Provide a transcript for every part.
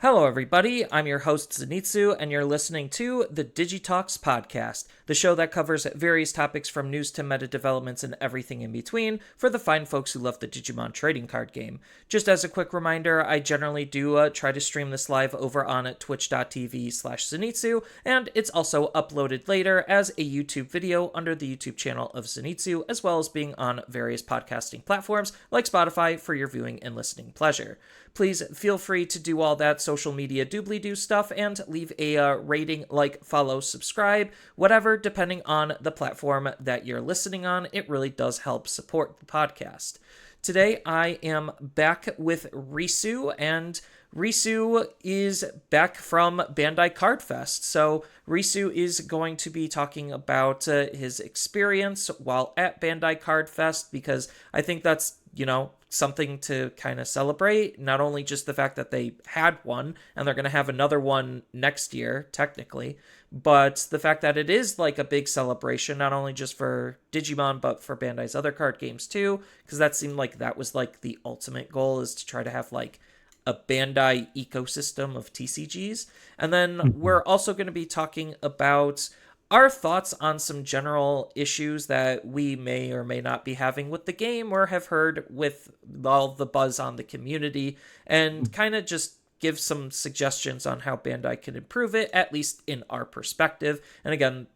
Hello, everybody. I'm your host, Zenitsu, and you're listening to the Digi Talks podcast, the show that covers various topics from news to meta developments and everything in between for the fine folks who love the Digimon trading card game. Just as a quick reminder, I generally do try to stream this live over on twitch.tv/Zenitsu, and it's also uploaded later as a YouTube video under the YouTube channel of Zenitsu, as well as being on various podcasting platforms like Spotify for your viewing and listening pleasure. Please feel free to do all that social media doobly-doo stuff and leave a rating, like, follow, subscribe, whatever, depending on the platform that you're listening on. It really does help support the podcast. Today, I am back with Risu, and Risu is back from Bandai Card Fest. So Risu is going to be talking about his experience while at Bandai Card Fest, because I think that's, something to kind of celebrate. Not only just the fact that they had one, and they're going to have another one next year, technically, but the fact that it is like a big celebration, not only just for Digimon, but for Bandai's other card games too, because that seemed like that was like the ultimate goal, is to try to have like a Bandai ecosystem of TCGs. And then we're also going to be talking about our thoughts on some general issues that we may or may not be having with the game or have heard with all the buzz on the community, and kind of just give some suggestions on how Bandai can improve it, at least in our perspective. And again,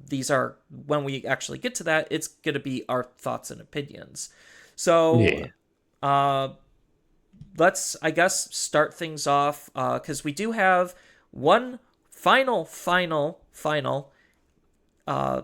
these are, when we actually get to that, it's going to be our thoughts and opinions. So let's, I guess, start things off, because we do have one final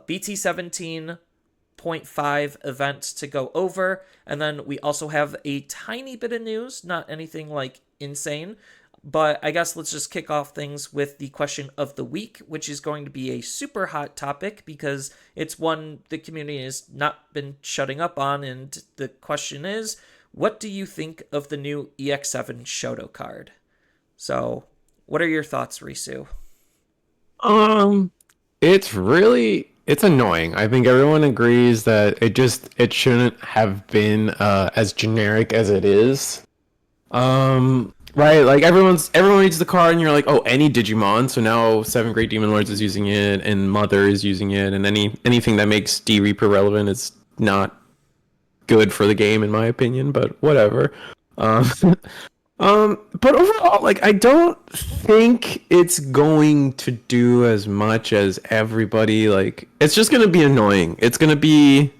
BT 17.5 event to go over, and then we also have a tiny bit of news, not anything like insane, but I guess let's just kick off things with the question of the week, which is going to be a super hot topic because it's one the community has not been shutting up on, and the question is, what do you think of the new EX7 Shoto card? So, what are your thoughts, Risu? It's annoying. I think everyone agrees that it shouldn't have been as generic as it is. Right? Like everyone needs the card, and you're like, oh, any Digimon. So now Seven Great Demon Lords is using it, and Mother is using it, and anything that makes D Reaper relevant is not good for the game, in my opinion. But whatever. Um, but overall, like, I don't think it's going to do as much as everybody, like, it's just gonna be annoying. It's gonna be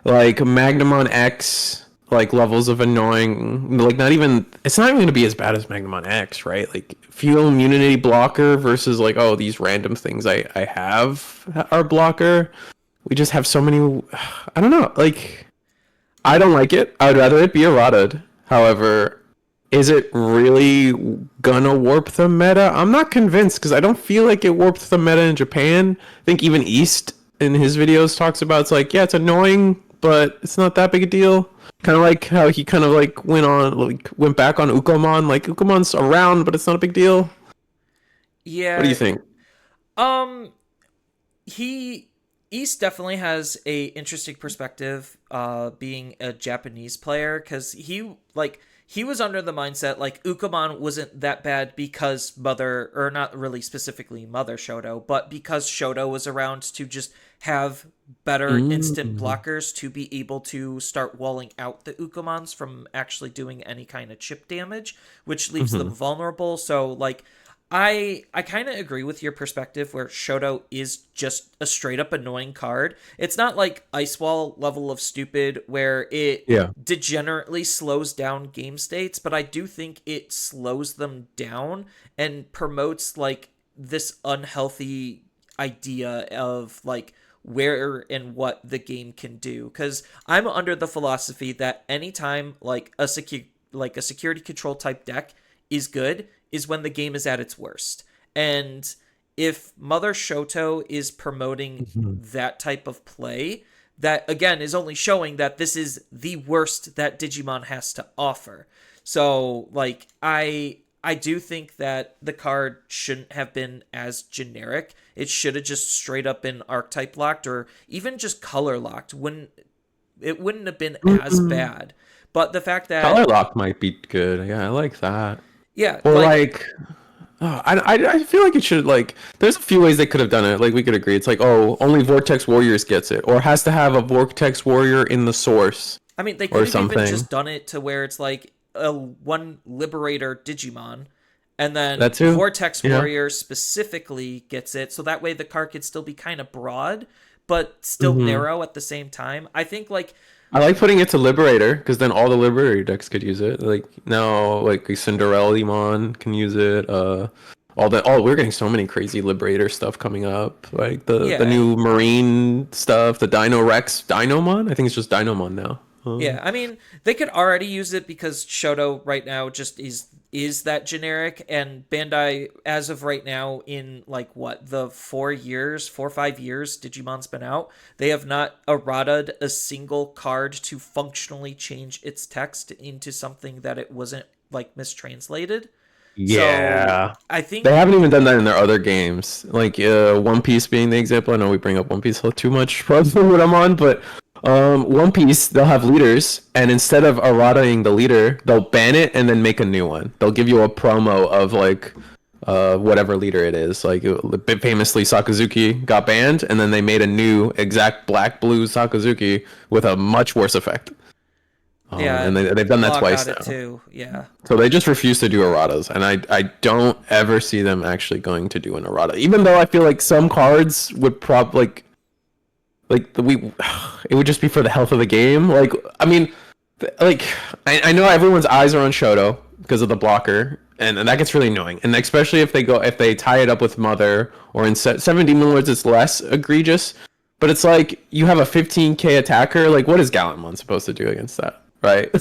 like Magnamon X, like, levels of annoying, like, it's not even gonna be as bad as Magnamon X, right? Like, fuel immunity blocker versus, like, oh, these random things I have are blocker. We just have so many, I don't know, like, I don't like it. I would rather it be errated. However, is it really gonna warp the meta? I'm not convinced, because I don't feel like it warped the meta in Japan. I think even East in his videos talks about, it's like, yeah, it's annoying, but it's not that big a deal. Kind of like how he kind of like went back on Ukomon. Like, Ukomon's around, but it's not a big deal. What do Yeah, you think? um, he East definitely has a interesting perspective, being a Japanese player, because he was under the mindset like Ukomon wasn't that bad because Mother, or not really specifically Mother Shoto, but because Shoto was around to just have better instant Mm. blockers to be able to start walling out the Ukomons from actually doing any kind of chip damage, which leaves them Hmm. vulnerable. So like, I kind of agree with your perspective where Shoto is just a straight up annoying card. It's not like Ice Wall level of stupid where it Yeah. degenerately slows down game states, but I do think it slows them down and promotes like this unhealthy idea of like where and what the game can do. Because I'm under the philosophy that anytime like a security control type deck is good is when the game is at its worst. And if Mother Shoto is promoting Mhm. that type of play, that again is only showing that this is the worst that Digimon has to offer. So, like, I do think that the card shouldn't have been as generic. It should have just straight up been archetype locked, or even just color locked. Wouldn't have been as Mm. bad. But the fact Color that, lock might be good. Yeah, I like that. yeah, Or like, like, I feel like it should, like, there's a few ways they could have done it. Like, we could agree. It's like, oh, only Vortex Warriors gets it, or has to have a Vortex Warrior in the source, I mean, they could or have even something. just done it to where it's like a one Liberator Digimon, and then That too. Vortex Yeah. Warrior specifically gets it, so that way the card could still be kind of broad, but still hmm narrow at the same time. I think like I like putting it to Liberator because then all the Liberator decks could use it. Like now, like a Cinderella can use it. We're getting so many crazy Liberator stuff coming up. Like the yeah, new Marine stuff, the Dino Rex Dinomon. I think it's just Dinomon now. yeah, I mean, they could already use it because Shoto right now just is that generic, and Bandai as of right now in like what the 4 or 5 years Digimon's been out, they have not errata'd a single card to functionally change its text into something that it wasn't like mistranslated. So Yeah. I They think haven't even done that in their other games. Like One Piece being the example. I know we bring up One Piece too much probably what I'm on, but One Piece they'll have leaders, and instead of errataing the leader, they'll ban it and then make a new one. They'll give you a promo of like whatever leader it is. Like famously Sakazuki got banned, and then they made a new exact black blue Sakazuki with a much worse effect. yeah, And and they've done that Law twice got it now. too. Yeah. So they just refuse to do erratas, and I don't ever see them actually going to do an errata. Even though I feel like some cards would we it would just be for the health of the game. Like I mean, like I know everyone's eyes are on Shoto because of the blocker, and that gets really annoying. And especially if they tie it up with Mother or in 7 Demon Lords, it's less egregious. But it's like you have a 15k attacker. Like what is Gallantmon supposed to do against that? Right?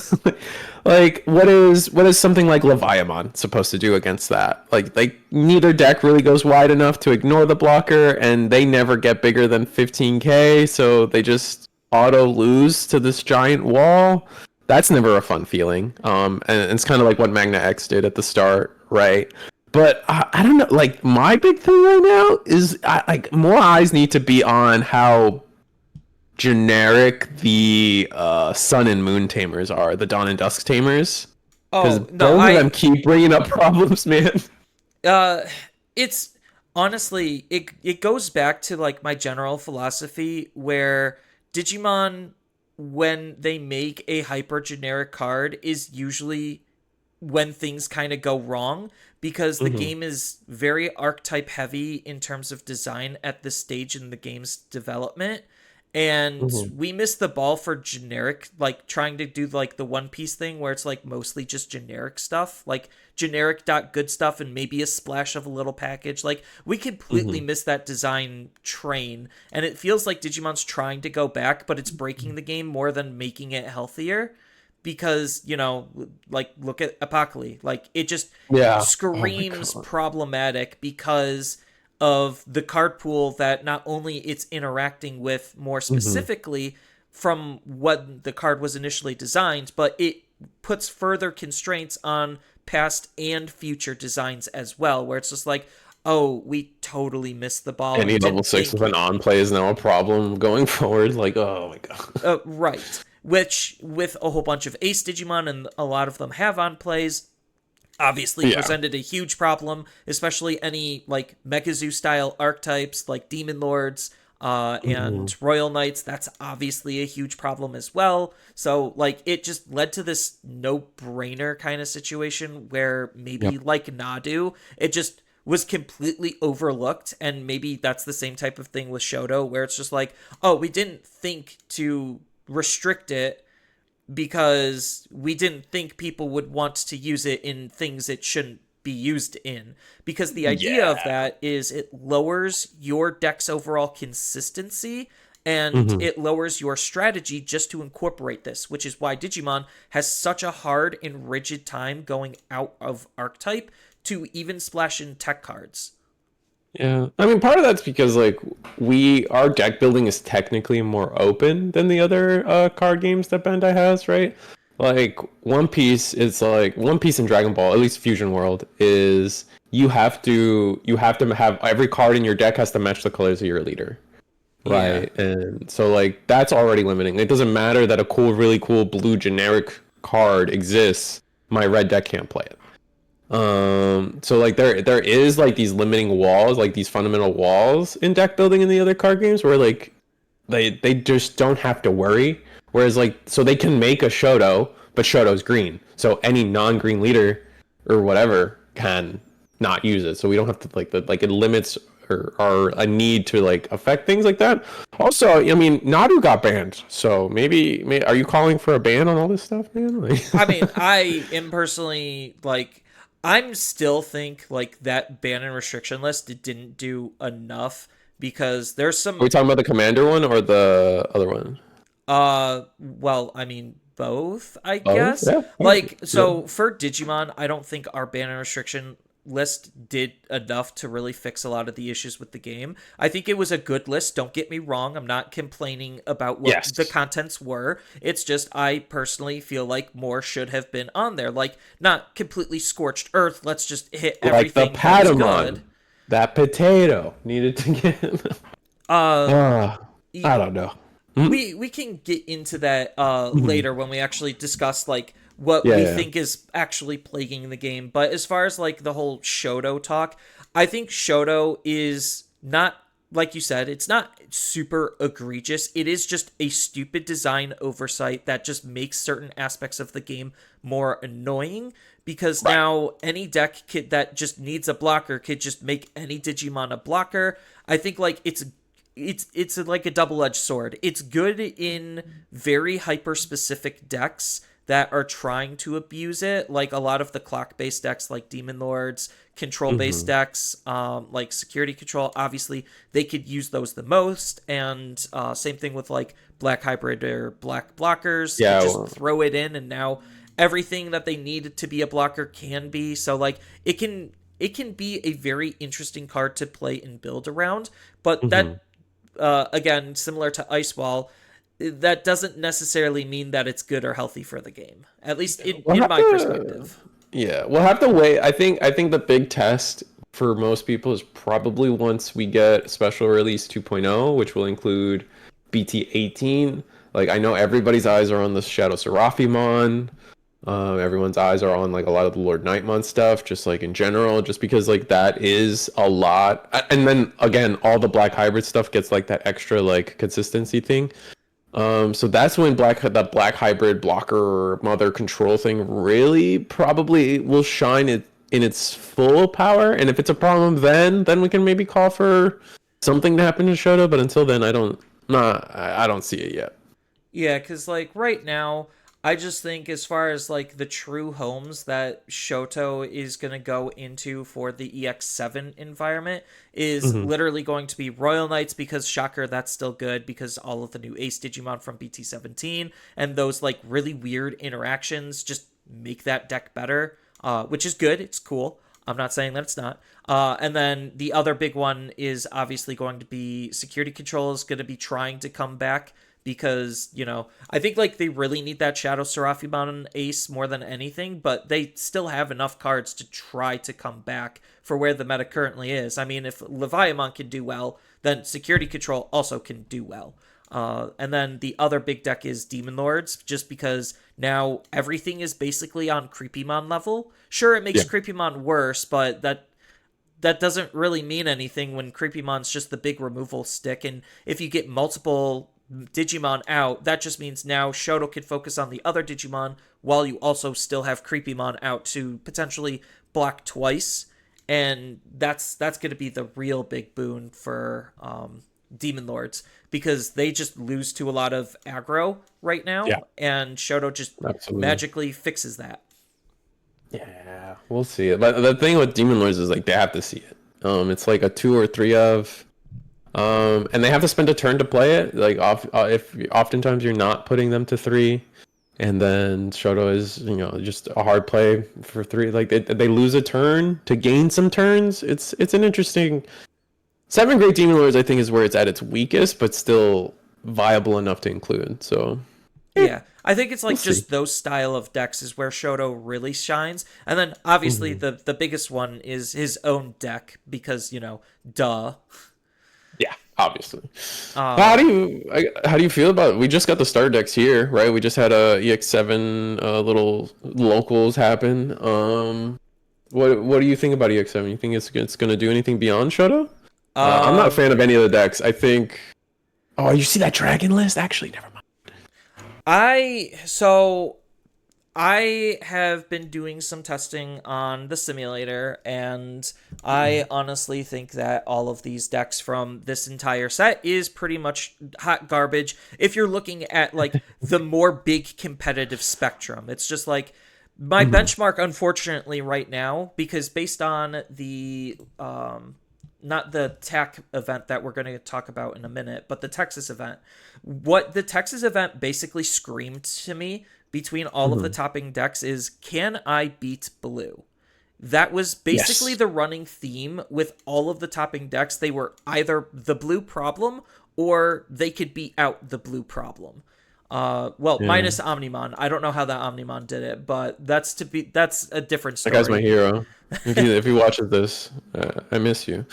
Like what is something like Leviamon supposed to do against that? Like neither deck really goes wide enough to ignore the blocker, and they never get bigger than 15k, so they just auto lose to this giant wall. That's never a fun feeling. And it's kind of like what Magna X did at the start, right? But I don't know. Like my big thing right now is like more eyes need to be on how generic the Sun and Moon Tamers are, the Dawn and Dusk Tamers, because Oh no, both of them keep bringing up problems, man. uh it's honestly it goes back to like my general philosophy where Digimon, when they make a hyper generic card, is usually when things kind of go wrong, because the hmm game is very archetype heavy in terms of design at this stage in the game's development, and hmm we missed the ball for generic, like trying to do like the One Piece thing where it's like mostly just generic stuff, like generic dot good stuff and maybe a splash of a little package. Like we completely hmm missed that design train, and it feels like Digimon's trying to go back, but it's breaking the game more than making it healthier, because like look at Apocalypse, like it just Yeah. Oh my screams god. problematic because of the card pool that not only it's interacting with more hmm specifically from what the card was initially designed, but it puts further constraints on past and future designs as well, where it's just like, oh, we totally missed the ball Any and level didn't six with think. an on play is now a problem going forward. Like, oh my god. Right. Which, with a whole bunch of Ace Digimon, and a lot of them have on plays, obviously Yeah. presented a huge problem, especially any like Megazoo style archetypes like Demon Lords hmm and Royal Knights. That's obviously a huge problem as well. So like it just led to this no brainer kind of situation where maybe Yep. like Nadu, it just was completely overlooked, and maybe that's the same type of thing with Shoto, where it's just like, oh, we didn't think to restrict it because we didn't think people would want to use it in things it shouldn't be used in. Because the idea of Yeah. that is it lowers your deck's overall consistency, and hmm it lowers your strategy just to incorporate this, which is why Digimon has such a hard and rigid time going out of archetype to even splash in tech cards. Yeah, I mean, part of that's because like our deck building is technically more open than the other card games that Bandai has, right? Like One Piece and Dragon Ball, at least Fusion World, is you have to have every card in your deck has to match the colors of your leader, Yeah. right? And so like that's already limiting. It doesn't matter that a cool, really cool blue generic card exists. My red deck can't play it. So like there is like these limiting walls, like these fundamental walls in deck building in the other card games where like they just don't have to worry. Whereas like so they can make a Shoto, but Shoto's green. So any non-green leader or whatever can not use it. So we don't have to like it limits or a need to like affect things like that. Also, I mean, Nadu got banned, so maybe are you calling for a ban on all this stuff, man? Like... I mean, I am personally like, I'm still think like that ban and restriction list didn't do enough because there's Are we some talking about the commander one or the other one? well, I mean both, I Oh, guess. yeah. Like Yeah. so for Digimon, I don't think our ban and restriction list did enough to really fix a lot of the issues with the game. I think it was a good list, don't get me wrong. I'm not complaining about what Yes. the contents were. It's just I personally feel like more should have been on there. Like not completely scorched earth, let's just hit Like the everything that is good. Patamon, that potato needed to get. Uh I don't know. Mhm. we can get into that Mhm. later when we actually discuss like what Yeah, we yeah. think is actually plaguing the game. But as far as like the whole Shoto talk, I think Shoto is not, like you said, it's not super egregious. It is just a stupid design oversight that just makes certain aspects of the game more annoying because Right. now any deck that just needs a blocker could just make any Digimon a blocker. I think like it's like a double-edged sword. It's good in very hyper specific decks that are trying to abuse it, like a lot of the clock-based decks like Demon Lords, control-based Hmm. decks, like Security Control. Obviously, they could use those the most, and same thing with like Black Hybrid or Black Blockers. Could Yeah. just Well, throw it in, and now everything that they need to be a blocker can be. So like it can be a very interesting card to play and build around, but mhm. that again, similar to Ice Wall, that doesn't necessarily mean that it's good or healthy for the game. At least We'll in have my to. perspective. Yeah, we'll have to wait. I think the big test for most people is probably once we get special release 2.0, which will include BT18. Like I know everybody's eyes are on the Shadow Seraphimon. Everyone's eyes are on like a lot of the Lord Nightmon stuff, just like in general, just because like that is a lot. And then again, all the Black Hybrid stuff gets like that extra like consistency thing. So that's when the black hybrid blocker mother control thing really probably will shine it in its full power. And if it's a problem, then we can maybe call for something to happen to Shoto. But until then, I don't see it yet. Yeah, because like right now, I just think as far as like the true homes that Shoto is going to go into for the EX7 environment is Hmm. literally going to be Royal Knights because shocker, that's still good because all of the new Ace Digimon from BT17 and those like really weird interactions just make that deck better, which is good. It's cool. I'm not saying that it's not. And then the other big one is obviously going to be Security Control is going to be trying to come back because, I think like they really need that Shadow Seraphimon ace more than anything, but they still have enough cards to try to come back for where the meta currently is. I mean, if Leviamon can do well, then Security Control also can do well. And then the other big deck is Demon Lords, just because now everything is basically on Creepymon level. Sure, it makes Yeah. Creepymon worse, but that doesn't really mean anything when Creepymon's just the big removal stick. And if you get multiple Digimon out, that just means now Shoto can focus on the other Digimon while you also still have Creepymon out to potentially block twice. And that's going to be the real big boon for Demon Lords because they just lose to a lot of aggro right Yeah, now, and Shoto just absolutely. magically fixes that. Yeah, we'll see it. But the thing with Demon Lords is like they have to see it. It's like a two or three of. And they have to spend a turn to play it. Like if oftentimes you're not putting them to three, and then Shoto is just a hard play for three. Like they lose a turn to gain some turns. It's an interesting seven great demon lords. I think is where it's at its weakest, but still viable enough to include. So Yeah, I think it's we'll like see. just those style of decks is where Shoto really shines. And then obviously Mhm. the biggest one is his own deck because, duh. Yeah, obviously. Um How do you feel about it? We just got the star decks here, right? We just had a EX7 little locals happen. What do you think about EX7? You think it's gonna do anything beyond Shoto? I'm not a Um, fan of any of the decks. I think. Oh, you see that dragon list? Actually, never mind. so I have been doing some testing on the simulator, and I honestly think that all of these decks from this entire set is pretty much hot garbage. If you're looking at like the more big competitive spectrum, it's just like my Mhm. benchmark, unfortunately, right now, because based on the not the tech event that we're going to talk about in a minute, but the Texas event. What the Texas event basically screamed to me between all of the Mhm. topping decks is, can I beat blue? That was basically Yes. the running theme with all of the topping decks. They were either the blue problem or they could beat out the blue problem. Well, Yeah. minus Omnimon. I don't know how that Omnimon did it, but that's a different That guy's my story. hero. If he watches this, I miss you.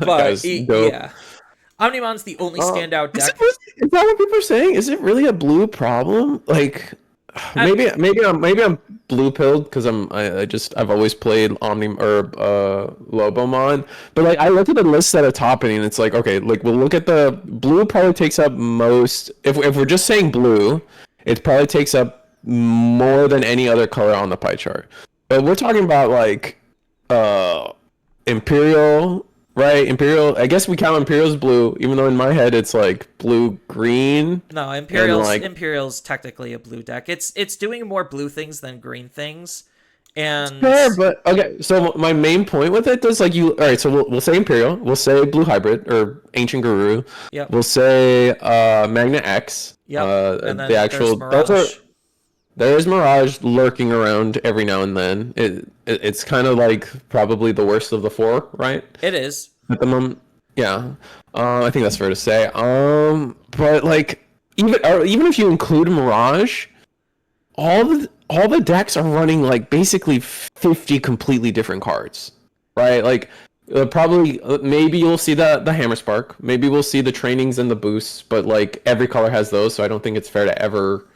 That But guy's dope. yeah, Omnimon's the only standout Is it deck. really, is that what people are saying? Is it really a blue problem? Like, I, maybe I'm blue pilled because I've always played Omni or Lobomon, but like I look at the lists that are topping and it's like, okay, like we'll look at the blue probably takes up most. If we're just saying blue, it probably takes up more than any other color on the pie chart. But we're talking about like uh Imperial, right? Imperial. I guess we count Imperial's blue, even though in my head it's like blue green no, and Imperial's like Imperial's technically a blue deck. It's doing more blue things than green things, and fair. But okay, so my main point with it is like you. All right, so we'll say Imperial. We'll say Blue Hybrid or Ancient Guru. yep, We'll say Magna X. yep, and The then there's actual those are Mirage. there's Mirage lurking around every now and then. It's kind of like probably the worst of the four, right? It is. At the moment, yeah. I think that's fair to say. But like even if you include Mirage, all the decks are running like basically 50 completely different cards, right? Like probably maybe you'll see the Hammer Spark, maybe we'll see the trainings and the boosts, but like every color has those, so I don't think it's fair to ever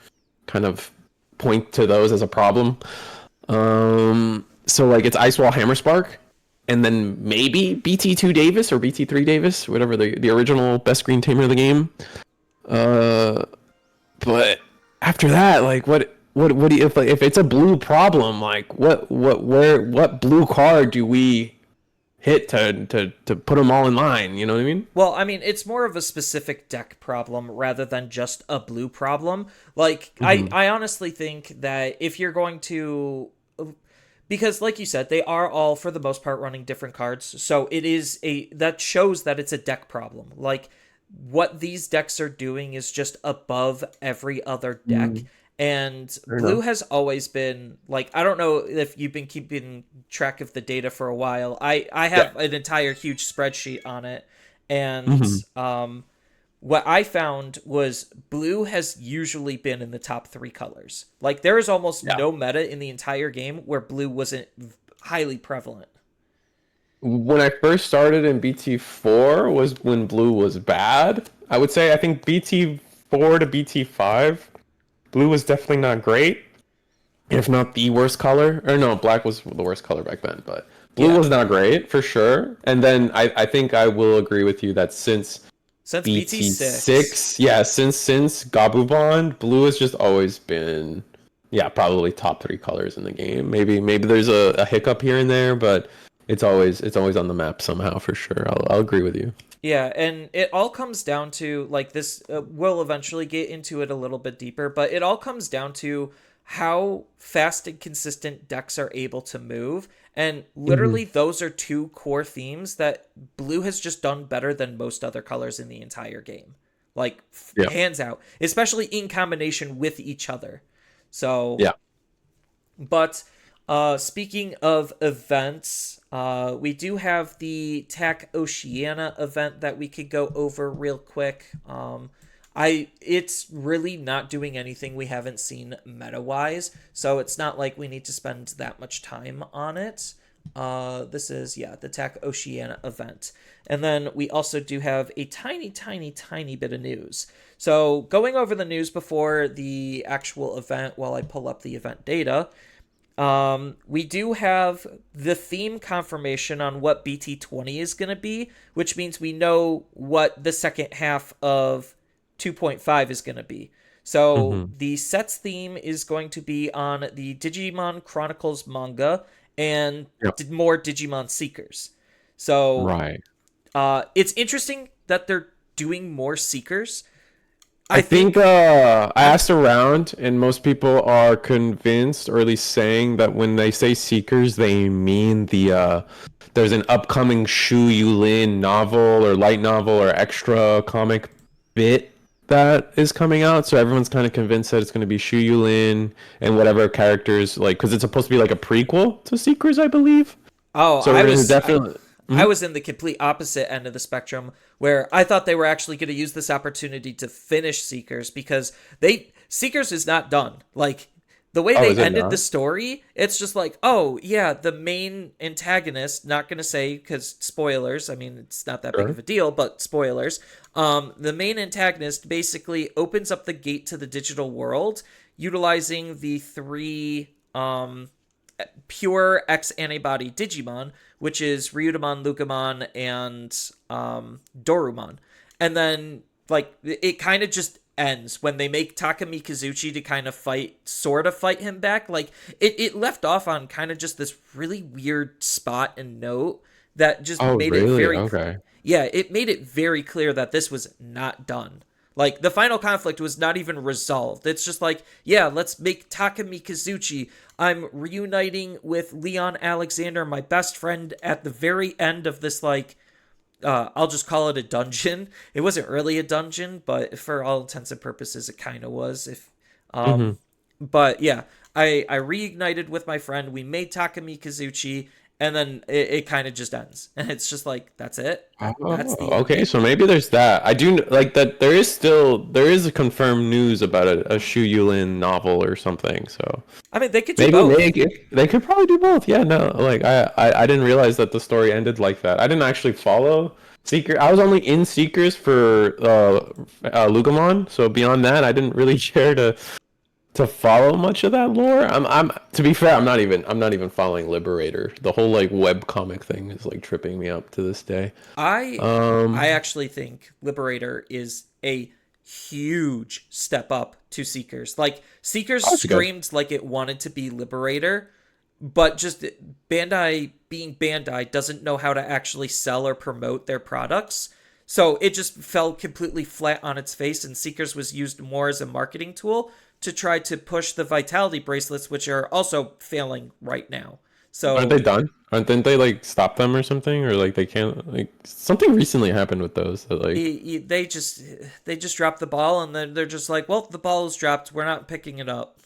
kind of point to those as a problem. So like it's Ice Wall Hammer Spark, and then maybe BT2 Davis or BT3 Davis, whatever the original best green tamer of the game. Uh, but after that, like what do you if it's a blue problem, like what blue card do we hit to put them all in line? You know what I mean? Well, I mean, it's more of a specific deck problem rather than just a blue problem. Like, Mm-hmm. I honestly think that if you're going to, because like you said, they are all for the most part running different cards, so it is that shows that it's a deck problem. Like, what these decks are doing is just above every other deck. Mm, And fair blue enough. has always been like, I don't know if you've been keeping track of the data for a while. I Yeah. have an entire huge spreadsheet on it, and Hmm. what I found was blue has usually been in the top three colors. Like there is almost Yeah. no meta in the entire game where blue wasn't highly prevalent. When I first started in BT4 was when blue was bad. I would say I think BT4 to BT5, blue was definitely not great, if not the worst color. Or no, black was the worst color back then, but blue Yeah, was not great for sure. And then I think I will agree with you that since since BT6. BT6, yeah, since Gabu Bond, blue has just always been, yeah, probably top three colors in the game. Maybe there's a hiccup here and there, but it's always on the map somehow for sure. I'll agree with you. Yeah, and it all comes down to like this. We'll eventually get into it a little bit deeper, but it all comes down to how fast and consistent decks are able to move. And Hmm. literally, those are two core themes that blue has just done better than most other colors in the entire game. Like, Yeah, hands out, especially in combination with each other. So, yeah. but speaking of events, we do have the TAC Oceania event that we could go over real quick. It's really not doing anything we haven't seen meta wise, so it's not like we need to spend that much time on it. This is the TAC Oceania event, and then we also do have a tiny, tiny, tiny bit of news. So going over the news before the actual event, while I pull up the event data. We do have the theme confirmation on what BT20 is going to be, which means we know what the second half of 2.5 is going to be. So Hmm. the set's theme is going to be on the Digimon Chronicles manga and Yep. more Digimon Seekers. So Right. it's interesting that they're doing more Seekers. I I think think I I'm asked around, and most people are convinced, or at least saying that when they say seekers, they mean there's an upcoming Shu Yulin novel or light novel or extra comic bit that is coming out. So everyone's kind of convinced that it's going to be Shu Yulin and whatever characters like because it's supposed to be like a prequel to Seekers, I believe. Oh, So we're gonna definitely. I Mhm. was in the complete opposite end of the spectrum where I thought they were actually going to use this opportunity to finish Seekers because they Seekers is not done. Like the way Oh, they is it ended the not? story, it's just like, oh yeah, the main antagonist, not going to say cuz spoilers, I mean it's not that big of Sure. a deal, but spoilers. The main antagonist basically opens up the gate to the digital world utilizing the three pure X antibody Digimon, which is Ryudomon, Lucamon, and Dorumon. And then, like, it kind of just ends when they make Taka Mikazuchi to kind of sort of fight him back. Like, it left off on kind of just this really weird spot and note that just Oh, made it really? very, Okay. yeah, it made it very clear that this was not done. Like the final conflict was not even resolved. It's just like, yeah, let's make Taka Mikazuchi. I'm reuniting with Leon Alexander, my best friend, at the very end of this like I'll just call it a dungeon. It wasn't really a dungeon, but for all intents and purposes it kind of was. If Mm-hmm. but yeah, I reignited with my friend. We made Taka Mikazuchi and then it kind of just ends. And it's just like that's it. That's Oh, the okay. ending. So maybe there's that. I do like that. There is a confirmed news about a Shu Yulin novel or something. So I mean, they could do maybe both. they could probably do both. Yeah, no, like I didn't realize that the story ended like that. I didn't actually follow Seeker. I was only in Seekers for Lugimon. So beyond that, I didn't really care to follow much of that lore. I'm to be fair, I'm not even following Liberator. The whole like web comic thing is like tripping me up to this day. I I Um, actually think Liberator is a huge step up to Seekers. Like Seekers that's good. screamed like it wanted to be Liberator, but just Bandai being Bandai doesn't know how to actually sell or promote their products. So it just fell completely flat on its face and Seekers was used more as a marketing tool to try to push the vitality bracelets which are also failing right now. Aren't So they done? Didn't they like stop them or something, or like they can't like something recently happened with those that like they just dropped the ball and then they're just like, well, the ball is dropped. We're not picking it up.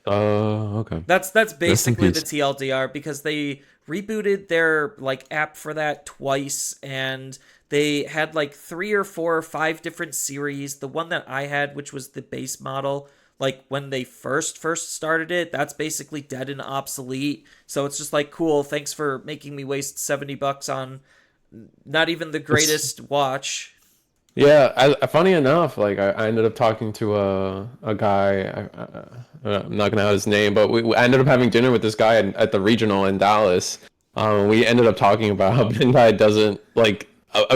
okay. That's Rest in basically the peace. TLDR because they rebooted their like app for that twice and they had like 3 or 4 or 5 different series. The one that I had, which was the base model, like when they first started it, that's basically dead and obsolete. So it's just like cool, thanks for making me waste $70 on not even the It's greatest watch. yeah. Funny enough, like I ended up talking to a guy. I'm not gonna have his name, but I ended up having dinner with this guy at the regional in Dallas. We ended up talking about how Bandai doesn't like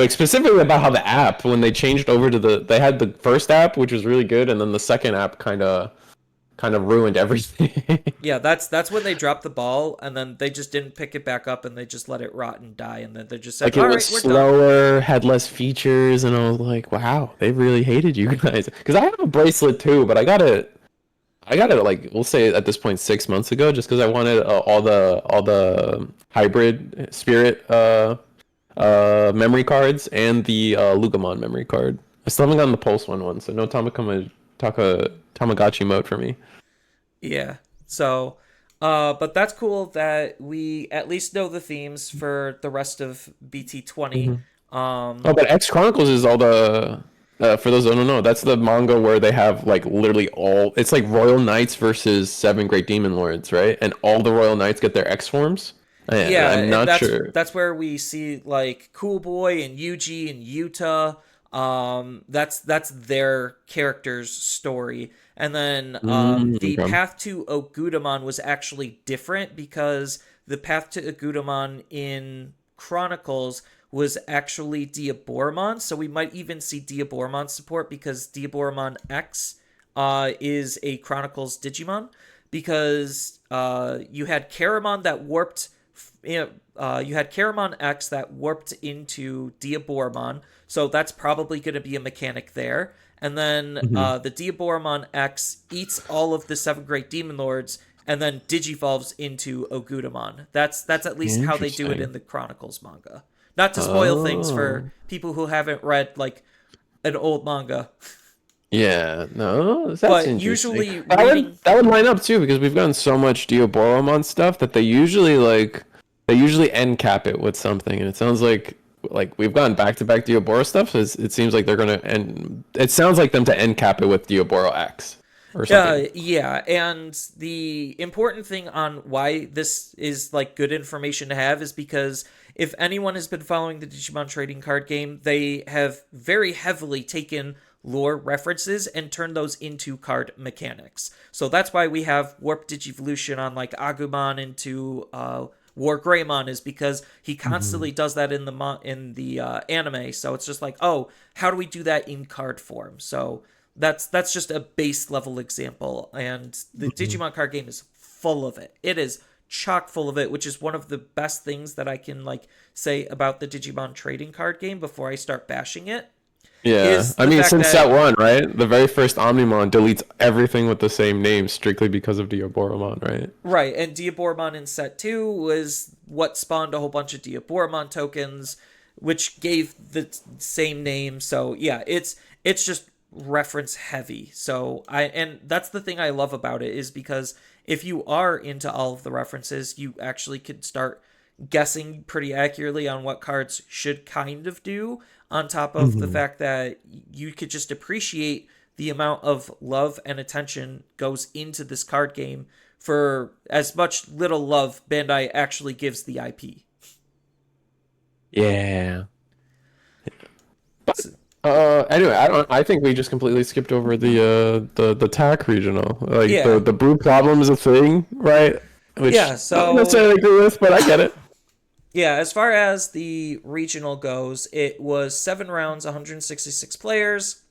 specifically about how the app when they changed over to they had the first app which was really good and then the second app kind of ruined everything. Yeah, that's when they dropped the ball and then they just didn't pick it back up and they just let it rot and die and then they just said, Like it "All was right, we're done." slower, had less features, and I was like, wow, they really hated you guys. Because I have a bracelet too, but I got it like we'll say at this point 6 months ago, just because I wanted all the hybrid spirit memory cards and the Lugimon memory card. I still haven't gotten the Pulse one, so no Tamagotchi mode for me. Yeah. So, but that's cool that we at least know the themes for the rest of BT20. Hmm. Um Oh, but X Chronicles is all the for those who don't know, that's the manga where they have like literally all it's like Royal Knights versus seven Great Demon Lords, right? And all the Royal Knights get their X forms. yeah, I'm and not that's sure. that's where we see like Cool Boy and Yuji and Yuta. That's their character's story. And then the Okay. path to Ogudamon was actually different because the path to Ogudamon in Chronicles was actually Diaboromon. So we might even see Diaboromon support because Diaboromon X is a Chronicles Digimon. Because you had Caramon that warped, you had Caramon X that warped into Diaboromon, so that's probably going to be a mechanic there. And then Mhm. the Diaboromon X eats all of the seven great demon lords, and then digivolves into Ogudamon. That's at least how they do it in Interesting. the Chronicles manga. Not to spoil things for Oh. people who haven't read like an old manga, Yeah, no, that's but interesting. usually That would reading. that would line up too because we've gotten so much Diaboromon stuff that they usually end cap it with something, and it sounds like we've gone back to back Diaboro stuff. So it seems like they're gonna end. It sounds like them to end cap it with Diaboro X or something. Yeah, and the important thing on why this is like good information to have is because if anyone has been following the Digimon trading card game, they have very heavily taken lore references and turned those into card mechanics. So that's why we have Warp Digivolution on like Agumon into War Greymon is because he Hmm. constantly does that in the anime. So it's just like, oh, how do we do that in card form? So that's just a base level example, and the Hmm. Digimon card game is full of it. It is chock full of it, which is one of the best things that I can like say about the Digimon trading card game before I start bashing it Yeah, is I the mean, fact since set that one, right? The very first Omnimon deletes everything with the same name strictly because of Diaboromon, right? right, and Diaboromon in set 2 was what spawned a whole bunch of Diaboromon tokens, which gave the same name. So yeah, it's just reference heavy. So and that's the thing I love about it is because if you are into all of the references, you actually could start guessing pretty accurately on what cards should kind of do, on top of the Hmm. fact that you could just appreciate the amount of love and attention goes into this card game for as much little love Bandai actually gives the IP. Yeah. But So, anyway, I think we just completely skipped over the TAC regional. Like yeah. the brew problem is a thing, right? Yeah, Which I don't so necessarily agree with, but I get it. yeah, as far as the regional goes, it was 7 rounds, 166 players,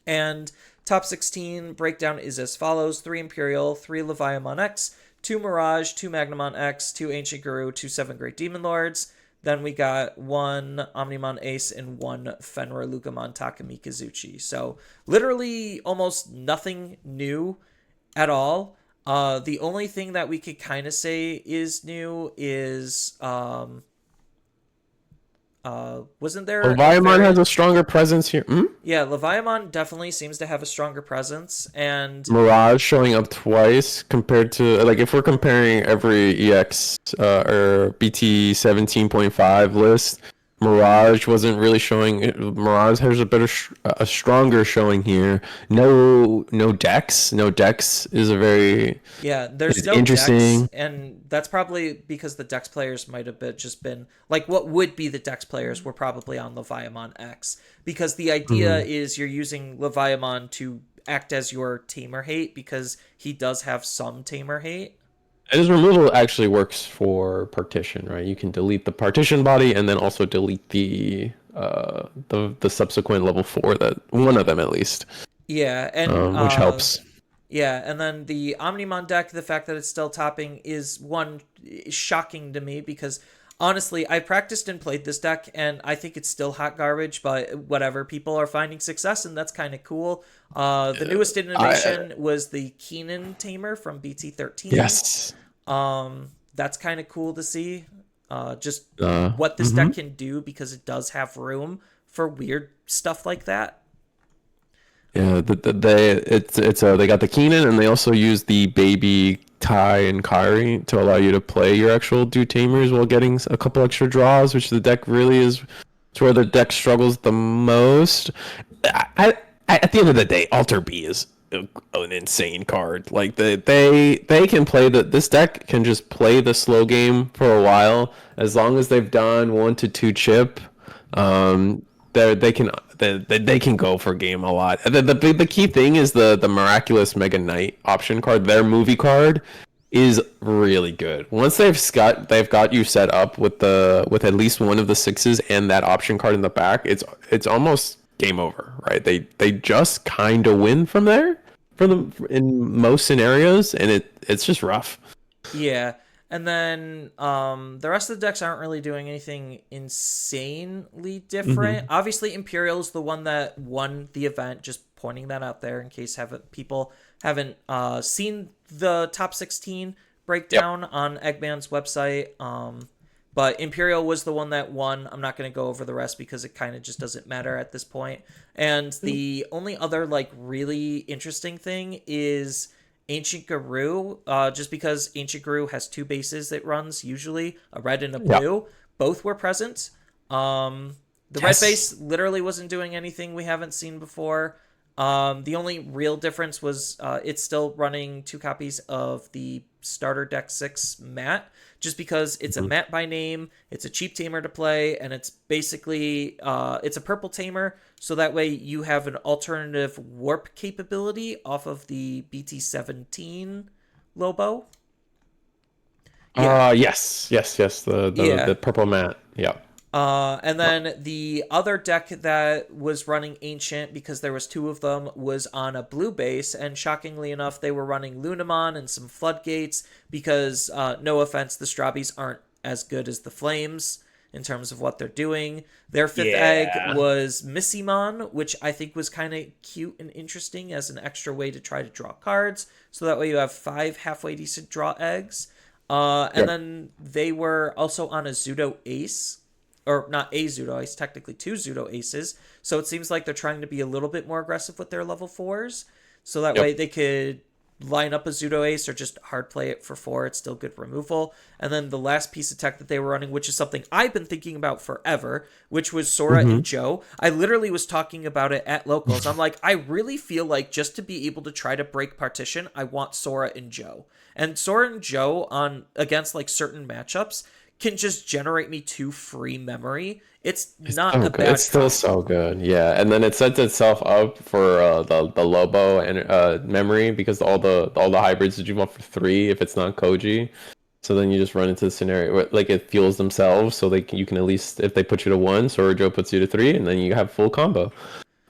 and top 16 breakdown is as follows: 3 Imperial, 3 Leviamon X, 2 Mirage, 2 Magnamon X, 2 Ancient Guru, 2 7 Great Demon Lords. Then we got 1 Omnimon Ace and 1 Fenrir Lugamon Takumi Kazuchi. So literally almost nothing new at all. The only thing that we could kind of say is new is wasn't there a Leviamon has variant? a stronger presence here. Hmm? Yeah, Leviamon definitely seems to have a stronger presence, and Mirage showing up twice compared to like if we're comparing every EX or BT 17.5 list, Mirage wasn't really showing. Mirage has a stronger showing here. No Dex. No Dex is a very yeah, there's is no Dex, interesting. and that's probably because the Dex players might have just been like what would be the Dex players were probably on Leviamon X, because the idea Mhm. is you're using Leviamon to act as your tamer hate because he does have some tamer hate. And his removal actually works for partition, right? You can delete the partition body and then also delete the subsequent level four that one of them at least, Yeah, and which helps. yeah, and then the Omnimon deck, the fact that it's still topping is one shocking to me because honestly, I practiced and played this deck and I think it's still hot garbage, but whatever, people are finding success and that's kind of cool. The newest I innovation was the Keenan Tamer from BT13. yes. That's kind of cool to see. Just what this deck Mhm. can do because it does have room for weird stuff like that. Yeah, they got the Keenan and they also use the baby Ty and Kyrie to allow you to play your actual do tamers while getting a couple extra draws, which the deck really is. It's where the deck struggles the most. At the end of the day, Alter B is an insane card. Like they can play this deck can just play the slow game for a while as long as they've done 1 to 2 chip. Um, they can go for game a lot. The key thing is the miraculous Mega Knight option card. Their movie card is really good. Once they've got you set up with at least one of the sixes and that option card in the back, it's almost game over, right? They just kind of win from there for them in most scenarios, and it's just rough. Yeah. And then the rest of the decks aren't really doing anything insanely different. Obviously, Imperial is the one that won the event. Just pointing that out there in case people haven't seen the top 16 breakdown on Eggman's website. But Imperial was the one that won. I'm not going to go over the rest because it kind of just doesn't matter at this point. And the only other like really interesting thing is Ancient Guru, just because Ancient Guru has two bases it runs usually, a red and a blue. Both were present. The red base literally wasn't doing anything we haven't seen before. The only real difference was it's still running 2 copies of the starter deck 6 mat, just because it's a mat by name, it's a cheap tamer to play, and it's basically it's a purple tamer, so that way you have an alternative warp capability off of the BT-17 Lobo. Yes, the purple mat. Yeah. And then the other deck that was running Ancient, because there was 2 of them, was on a blue base, and shockingly enough, they were running Lunamon and some Floodgates, because, no offense, the Strabbies aren't as good as the Flames in terms of what they're doing. Their 5th egg was Missimon, which I think was kind of cute and interesting as an extra way to try to draw cards, so that way you have 5 halfway decent draw eggs. And then they were also on a Zudo Ace, or not a Zudo Ace, technically 2 Zudo Aces. So it seems like they're trying to be a little bit more aggressive with their level 4s. So that way they could line up a Zudo Ace or just hard play it for 4. It's still good removal. And then the last piece of tech that they were running, which is something I've been thinking about forever, which was Sora and Joe. I literally was talking about it at locals. I'm like, I really feel like just to be able to try to break partition, I want Sora and Joe. And Sora and Joe against like certain matchups can just generate me 2 free memory. It's not a bad. It's still so good, yeah. And then it sets itself up for the Lobo and memory, because all the hybrids that you want for 3 if it's not Koji. So then you just run into the scenario where like it fuels themselves, so you can at least, if they put you to 1, Sora Joe puts you to 3, and then you have full combo.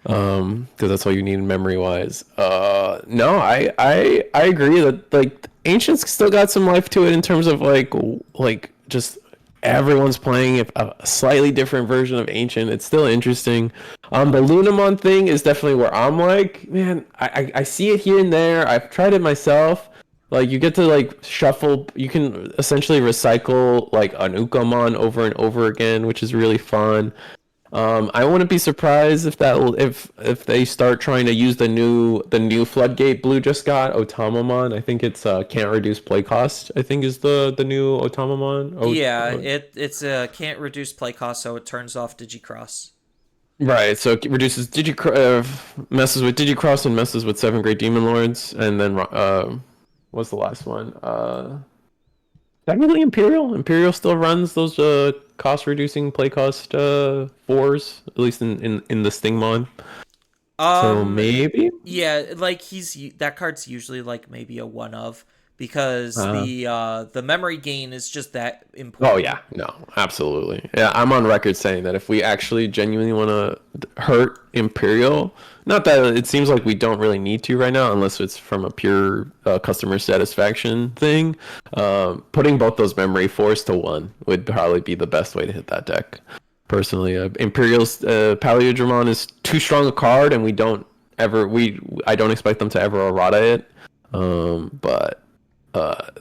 Because that's all you need memory wise. No, I agree that like Ancient's still got some life to it in terms of like just everyone's playing a slightly different version of Ancient. It's still interesting. The Lunamon thing is definitely where I'm like, man, I see it here and there. I've tried it myself. Like you get to like shuffle. You can essentially recycle like an Ukomon over and over again, which is really fun. I wouldn't be surprised if they start trying to use the new Floodgate Blue just got Otamamon. I think it's can't reduce play cost. I think is the new Otamamon. It's can't reduce play cost, so it turns off Digicross. Right, so it reduces messes with Digicross and messes with 7 Great Demon Lords, and then what's the last one? Technically Imperial still runs those cost reducing play cost 4s, at least in the Stingmon. So maybe? Yeah, like that card's usually like maybe a 1 of, because the memory gain is just that important. Oh yeah, no, absolutely. Yeah, I'm on record saying that if we actually genuinely want to hurt Imperial, not that it seems like we don't really need to right now, unless it's from a pure customer satisfaction thing, putting both those memory 4s to 1 would probably be the best way to hit that deck. Personally, Imperial's Paleodramon is too strong a card, and I don't expect them to ever errata it. But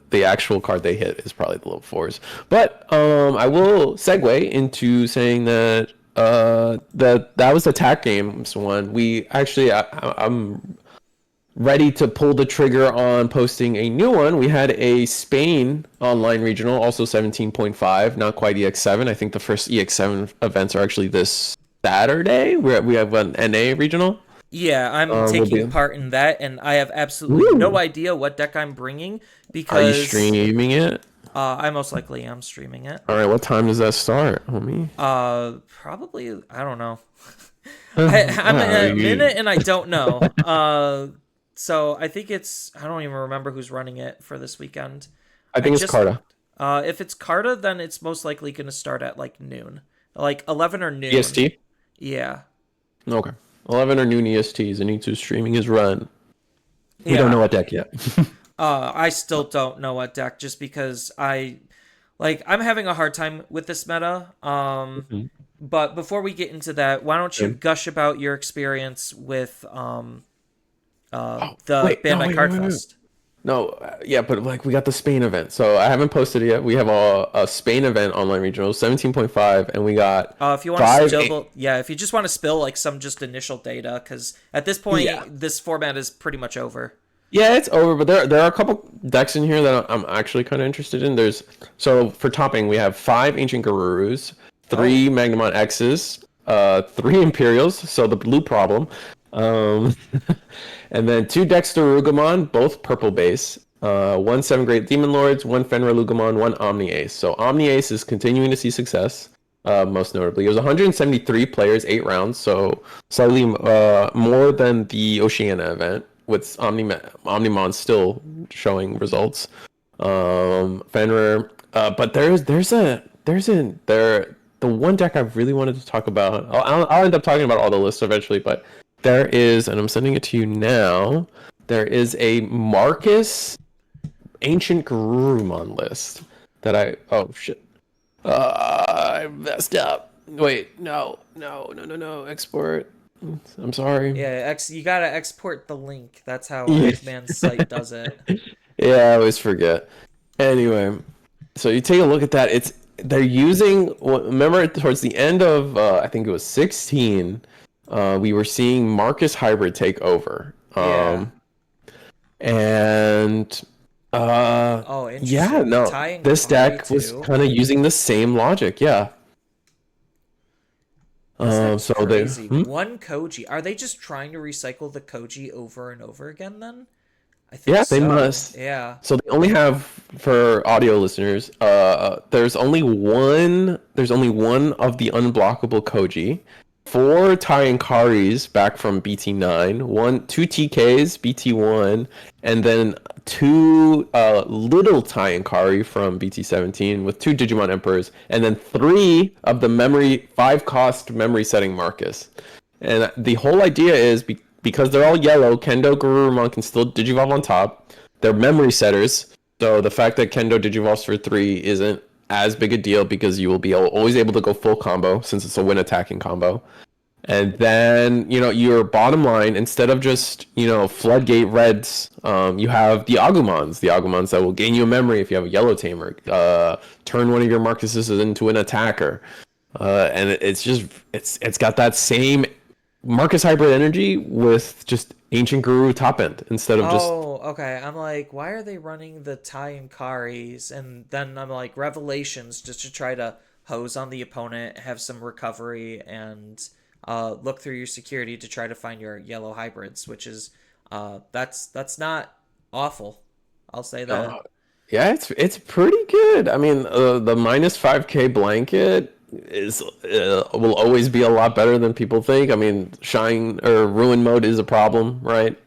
the actual card they hit is probably the low 4s. But I will segue into saying that that was attack games one. We actually, I'm ready to pull the trigger on posting a new one. We had a Spain online regional, also 17.5, not quite EX7. I think the first EX7 events are actually this Saturday. We have an NA regional. Yeah, I'm taking part in that, and I have absolutely no idea what deck I'm bringing, because... Are you streaming it? I most likely am streaming it. All right, what time does that start, homie? Probably, I don't know. I'm Ah, in a minute and I don't know. So I think I don't even remember who's running it for this weekend. I I think it's just, Carta. if it's Carta, then it's most likely going to start at like noon, like 11 or noon. EST. Yeah. Okay. 11 or noon EST. Zenitsu streaming his run. We don't know Yeah. what deck yet. I still don't know what deck just because I'm having a hard time with this meta. Mhm. But before we get into that, why don't you Okay. gush about your experience with Oh, the wait, no, Bandai wait, Card wait, wait. Fest? No, yeah, but like we got the Spain event, so I haven't posted it yet. We have a Spain event online regional, 17.5, and we got If you want to five. spill, yeah, if you just want to spill like some just initial data, because at this Yeah, point this format is pretty much over. yeah, it's over, but there are a couple decks in here that I'm actually kind of interested in. So for topping, we have five Ancient Garurus, Oh, three Magnamon X's, three Imperials, so the blue problem, um, and then two Dexter Rugamon, both purple base, one Seven Great Demon Lords, one Fenrir Lugamon, one Omni Ace. So Omni Ace is continuing to see success. Most notably, it was 173 players, 8 rounds, so slightly more than the Oceania event, with Omnimon still showing results. Fenrir, but the one deck I really wanted to talk about. I'll end up talking about all the lists eventually, but there is, and I'm sending it to you now. There is a Marcus Ancient Garurumon list that oh shit. I messed up. Wait, no. Export. I'm sorry. yeah, you gotta export the link. That's how Yeah. X-Man's site does it. Yeah, I always forget. Anyway, so you take a look at that. They're using. Remember, towards the end of I think it was 16, we were seeing Marcus Hybrid take over. Yeah. And Oh, yeah, interesting. no, Ty and this Kari deck was too. kind of using the same logic. Yeah. This deck's So they. crazy. One Koji. Are they just trying to recycle the Koji over and over again then? I think Yeah, they so. must. Yeah. So they only have, for audio listeners, there's only one of the unblockable Koji, four Karis back from BT9, two TKs BT1, and then two little Kari from BT17 with two Digimon Emperors, and then three of the five cost memory setting Marcus. And the whole idea is because they're all yellow, Kendo Garurumon can still Digivolve on top. They're memory setters, so the fact that Kendo Digivolves for 3 isn't as big a deal because you will be always able to go full combo since it's a win attacking combo. And then, your bottom line, instead of just, floodgate reds, you have the Agumons that will gain you a memory if you have a yellow tamer, turn one of your Marcuses into an attacker. And it's got that same Marcus Hybrid energy with just Ancient Guru top end instead of just. Oh, okay. I'm like, why are they running the Ty and Karis? And then I'm like, Revelations just to try to hose on the opponent, have some recovery, and look through your security to try to find your yellow hybrids, which is that's not awful. I'll say that. Yeah, it's pretty good. I mean, the minus 5K blanket is will always be a lot better than people think. I mean, shine or ruin mode is a problem, right?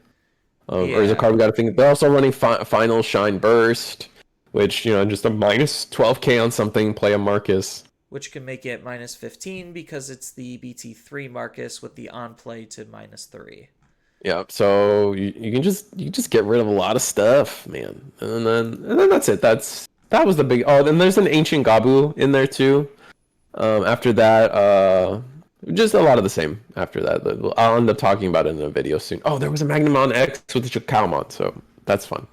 Or is a Yeah. card we got to think. They're also running final shine burst, which just a minus 12K on something. Play a Marcus. Which can make it minus 15 because it's the BT3 Marcus with the on play to minus 3. Yeah, so you can just get rid of a lot of stuff, man. And then that's it. That was the big. Oh, then there's an ancient Gabu in there too. After that, just a lot of the same. After that, I'll end up talking about it in a video soon. Oh, there was a Magnamon X with a Chicalmon, so that's fun.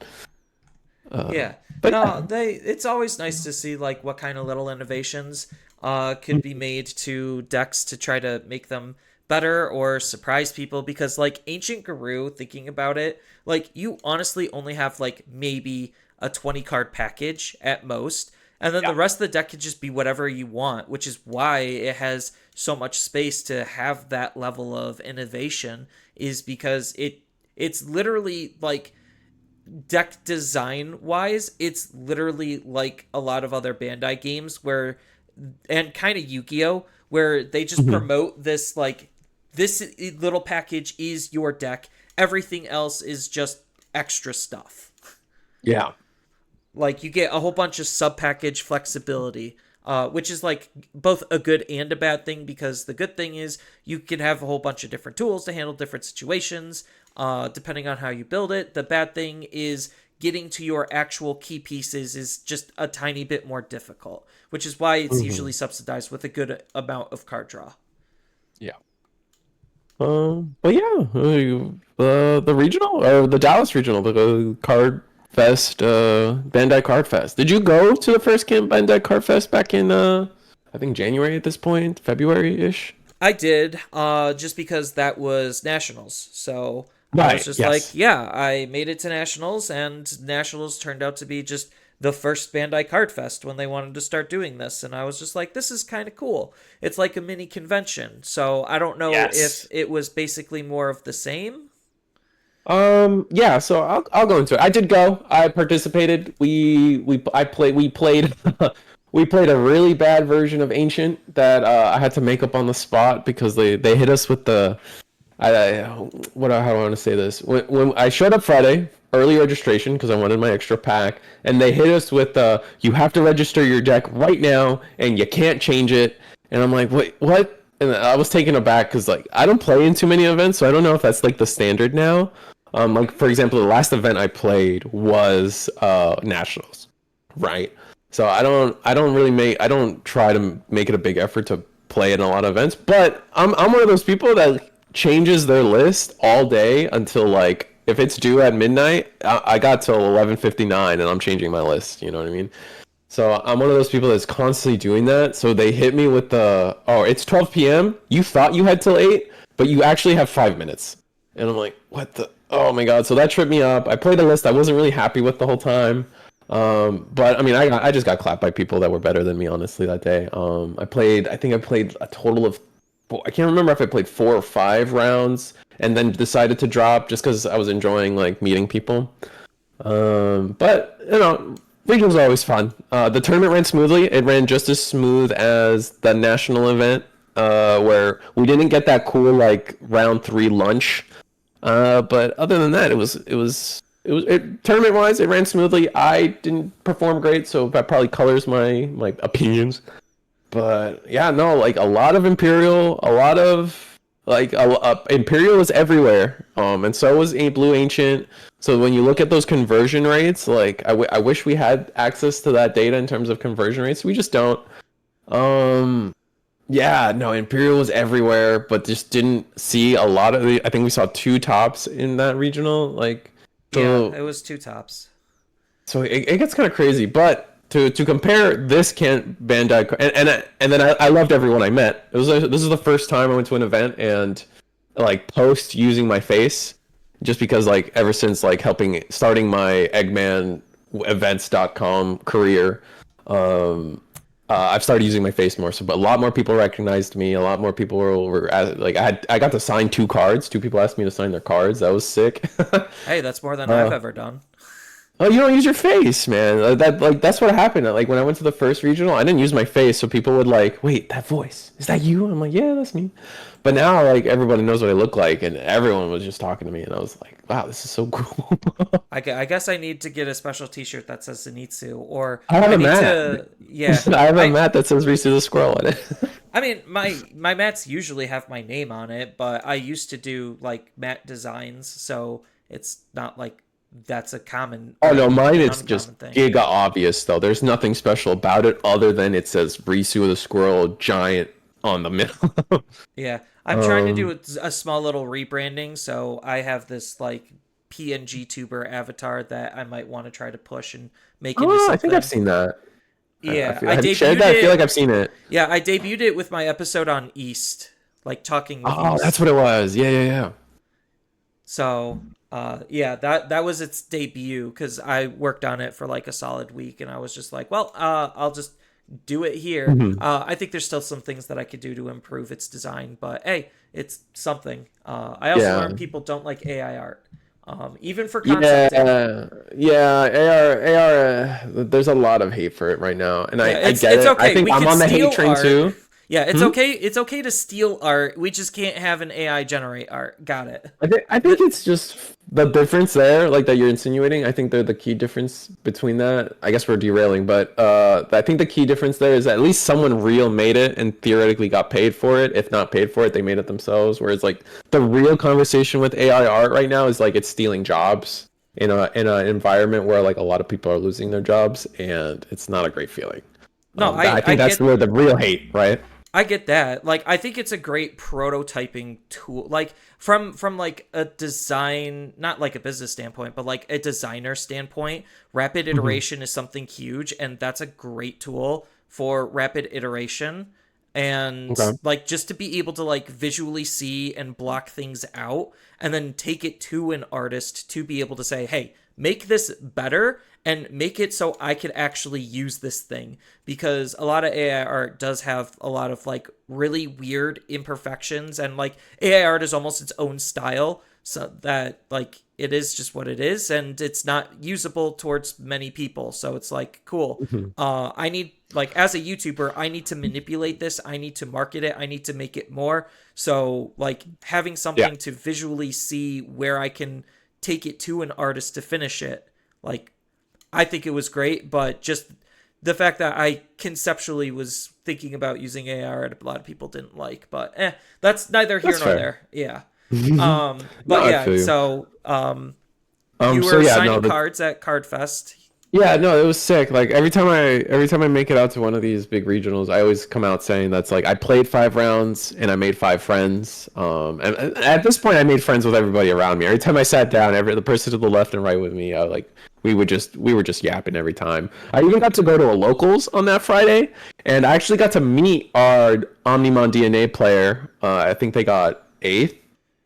Yeah. But No, yeah. it's always nice to see like what kind of little innovations could be made to decks to try to make them better or surprise people because like Ancient Guru, thinking about it, like you honestly only have like maybe a 20 card package at most, and then the rest of the deck could just be whatever you want, which is why it has so much space to have that level of innovation is because it's literally like deck design wise, it's literally like a lot of other Bandai games where, and kind of Yu-Gi-Oh, where they just Mhm. promote this like this little package is your deck. Everything else is just extra stuff. Yeah. Like you get a whole bunch of sub package flexibility, which is like both a good and a bad thing, because the good thing is you can have a whole bunch of different tools to handle different situations, depending on how you build it. The bad thing is getting to your actual key pieces is just a tiny bit more difficult, which is why it's Hmm. usually subsidized with a good amount of card draw. Yeah. But yeah, the regional or the Dallas regional, the Card Fest, Bandai Card Fest. Did you go to the first Camp Bandai Card Fest back in I think January at this point, February ish? I did, just because that was nationals. So I was Right. just like, Yes. yeah, I made it to nationals, and nationals turned out to be just the first Bandai Card Fest when they wanted to start doing this, and I was just like, this is kind of cool. It's like a mini convention. So I don't know if Yes. it was basically more of the same. Yeah, so I'll go into it. I did go. I participated. We played we played a really bad version of Ancient that I had to make up on the spot because they hit us with the I what how do I want to say this? When I showed up Friday, early registration because I wanted my extra pack, and they hit us with you have to register your deck right now and you can't change it. And I'm like, wait, what? And I was taken aback because like I don't play in too many events, so I don't know if that's like the standard now. Like for example, the last event I played was nationals, right? So I don't try to make it a big effort to play in a lot of events, but I'm one of those people that changes their list all day until like if it's due at midnight, I got till 11:59 and I'm changing my list. You know what I mean? So I'm one of those people that's constantly doing that. So they hit me with the, oh, it's 12 p.m. You thought you had till 8, but you actually have 5 minutes. And I'm like, what the? Oh my God. So that tripped me up. I played a list I wasn't really happy with the whole time. But I mean, I just got clapped by people that were better than me, honestly, that day. I think I played a total of, I can't remember if I played 4 or 5 rounds and then decided to drop just because I was enjoying like meeting people. But you know, regionals are always fun. The tournament ran smoothly. It ran just as smooth as the national event, where we didn't get that cool like round 3 lunch. But other than that, tournament wise, it ran smoothly. I didn't perform great, so that probably colors my opinions. But yeah, no, like a lot of Imperial, a lot of like Imperial is everywhere. And so is a Blue Ancient. So when you look at those conversion rates, like I wish we had access to that data in terms of conversion rates. We just don't. Um, yeah, no, Imperial was everywhere, but just didn't see a lot of the. I think we saw 2 tops in that regional. Like, Yeah, so it was two tops. it gets kind of crazy. But to compare this can Bandai and then I loved everyone I met. This is the first time I went to an event and like post using my face, just because like ever since like starting my eggmanevents.com career, um I've started using my face more. So, but a lot more people recognized me. A lot more people like I got to sign 2 cards. 2 people asked me to sign their cards. That was sick. Hey, that's more than I've uh, ever done. Oh, you don't use your face, man. That's what happened. Like when I went to the first regional, I didn't use my face, so people would like, "Wait, that voice is that you?" I'm like, "Yeah, that's me." But now, like everybody knows what I look like, and everyone was just talking to me, and I was like, "Wow, this is so cool." I guess I need to get a special T-shirt that says Zenitsu, or I have I a need mat. to, yeah. I have a I mat that says Risu the squirrel on it. I mean, my mats usually have my name on it, but I used to do like mat designs, so it's not like that's a common Oh or no, mine an is just uncommon thing. giga obvious though. There's nothing special about it other than it says Risu the squirrel giant on the middle. Yeah, I'm trying to do um, a small little rebranding, so I have this like PNG tuber avatar that I might want to try to push and make into oh, I think I've something. seen that. Yeah, I Have you shared debuted that? I feel like it. I've seen it. Yeah, I debuted it with my episode on East, like talking with Oh, that's East. what it was. Yeah, yeah, yeah. So, yeah, that was its debut because I worked on it for like a solid week, and I was just like, well, I'll just do it here. Mhm. I think there's still some things that I could do to improve its design, but hey, it's something. I also Yeah. learned people don't like AI art. even for concepting. Yeah, yeah, AR. There's a lot of hate for it right now, and Yeah, I get it's it. I okay. think We I'm could on the hate steal train art. too. Yeah, it's Hmm? okay. It's okay to steal art. We just can't have an AI generate art. Got it. I think The, it's just the difference there, like that you're insinuating. I think they're the key difference between that. I guess we're derailing, but I think the key difference there is at least someone real made it and theoretically got paid for it. If not paid for it, they made it themselves. Whereas like the real conversation with AI art right now is like it's stealing jobs in an environment where like a lot of people are losing their jobs, and it's not a great feeling. no, I I think that's get where the real hate, right? I get that. Like I think it's a great prototyping tool. Like from like a design, not like a business standpoint, but like a designer standpoint, rapid Hmm. iteration is something huge and that's a great tool for rapid iteration and Okay. like just to be able to like visually see and block things out and then take it to an artist to be able to say, "Hey, make this better and make it so I could actually use this thing," because a lot of AI art does have a lot of like really weird imperfections and like AI art is almost its own style, so that like it is just what it is and it's not usable towards many people. So it's like cool. Hmm. I need like as a YouTuber, I need to manipulate this, I need to market it, I need to make it more. So like having Yeah. something to visually see where I can take it to an artist to finish it, like I think it was great, but just the fact that I conceptually was thinking about using AR and a lot of people didn't like, but that's neither here That's nor fair. there. Yeah. No, But I yeah, feel you. so you So were yeah, no, signing the cards at Card Fest. yeah, no, it was sick. Like every time I make it out to one of these big regionals, I always come out saying that's like I played 5 rounds and I made 5 friends. And at this point, I made friends with everybody around me. Every time I sat down, every the person to the left and right with me, we were just yapping every time. I even got to go to a locals on that Friday, and I actually got to meet our Omnimon DNA player. I think they got eighth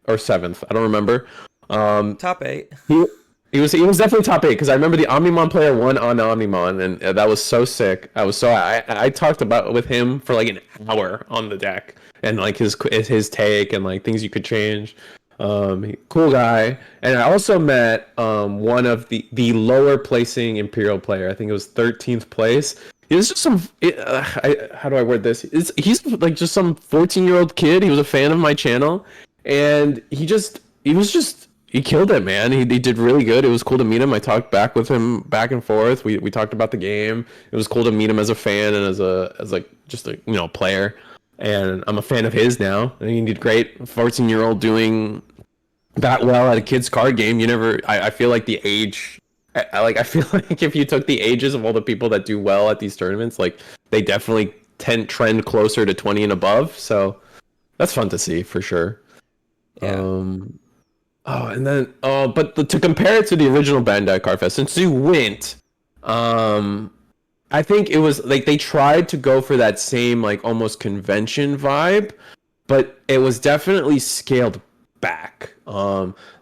or seventh. I don't remember. Um, Top 8. he he was definitely top 8 because I remember the Omnimon player won on Omnimon, and that was so sick. I talked about with him for like an hour on the deck and like his take and like things you could change. Cool guy. And I also met one of the lower placing Imperial player. I think it was 13th place. He was just how do I word this? He's like just some 14-year-old kid. He was a fan of my channel, and he killed it, man. He did really good. It was cool to meet him. I talked back with him back and forth. We talked about the game. It was cool to meet him as a fan and as like just a player. And I'm a fan of his now. And he did great. 14-year-old doing that well at a kid's card game. You never. I feel like the age. I feel like if you took the ages of all the people that do well at these tournaments, like they definitely trend closer to 20 and above. So that's fun to see for sure. Yeah. Um, Oh, and then but to compare it to the original Bandai Card Fest, since you went, um, I think it was like they tried to go for that same like almost convention vibe, but it was definitely scaled back.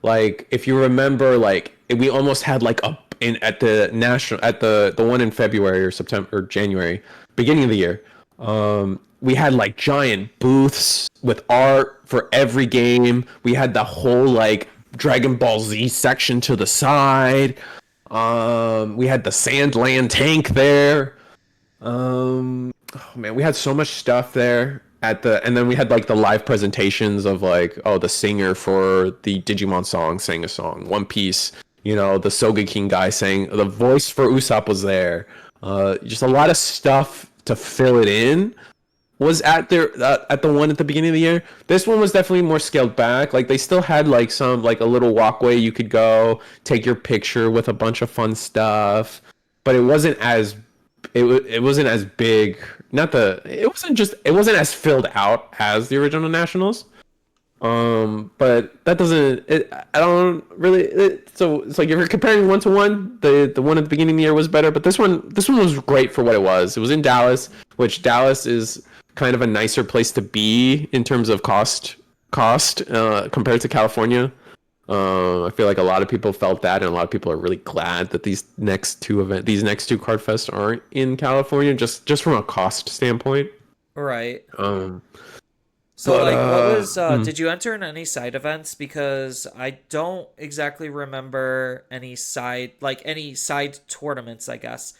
Like if you remember, like we almost had like a in at the national at the one in February or September or January, beginning of the year. We had like giant booths with art for every game. We had the whole like Dragon Ball Z section to the side. We had the Sandland tank there. Oh man, we had so much stuff there and then we had like the live presentations of like, oh, the singer for the Digimon song sang a song. One Piece, the Soga King guy sang. The voice for Usopp was there. Just a lot of stuff to fill it in was at the one at the beginning of the year. This one was definitely more scaled back. Like they still had like some like a little walkway you could go take your picture with a bunch of fun stuff, but it wasn't as big. Not the it wasn't as filled out as the original Nationals. But that doesn't. I don't really. So it's like if you're comparing one to one, the one at the beginning of the year was better, but this one was great for what it was. It was in Dallas, which Dallas is kind of a nicer place to be in terms of cost compared to California. I feel like a lot of people felt that, and a lot of people are really glad that these next two card fests aren't in California, just from a cost standpoint. Right. Um, So, But like, what was, did you enter in any side events? Because I don't exactly remember any side tournaments, I guess,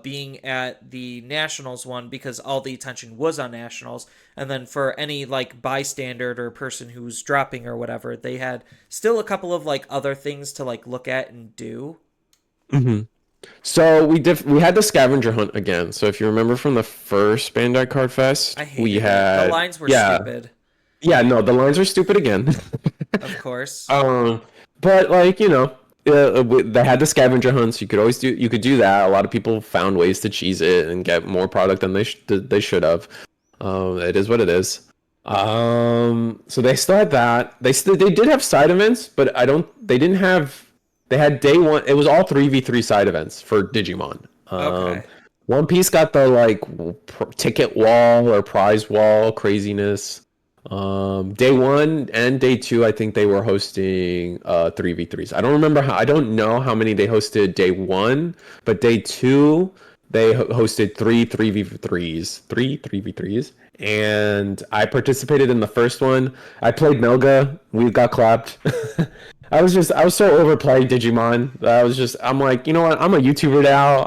being at the Nationals one because all the attention was on Nationals. And then for any, like, bystander or person who's dropping or whatever, they had still a couple of, like, other things to, like, look at and do. hmm So we had the scavenger hunt again. So if you remember from the first Bandai Card I Fest, we hated it. The had lines were stupid, no, the lines are stupid again. of course. um, but like they had the scavenger hunts. You could do that. A lot of people found ways to cheese it and get more product than they should have. It is what it is. So they still had that. They did have side events, but I don't. They didn't have. They had day one. It was all 3v3 side events for Digimon. Okay. One Piece got the like ticket wall or prize wall craziness. Day one and day two, I think they were hosting 3v3s. I don't know how many they hosted day one, but day two they hosted three 3v3s, and I participated in the first one. I played Melga. We got clapped. I was so overplayed Digimon. I'm like, you know what? I'm a YouTuber now.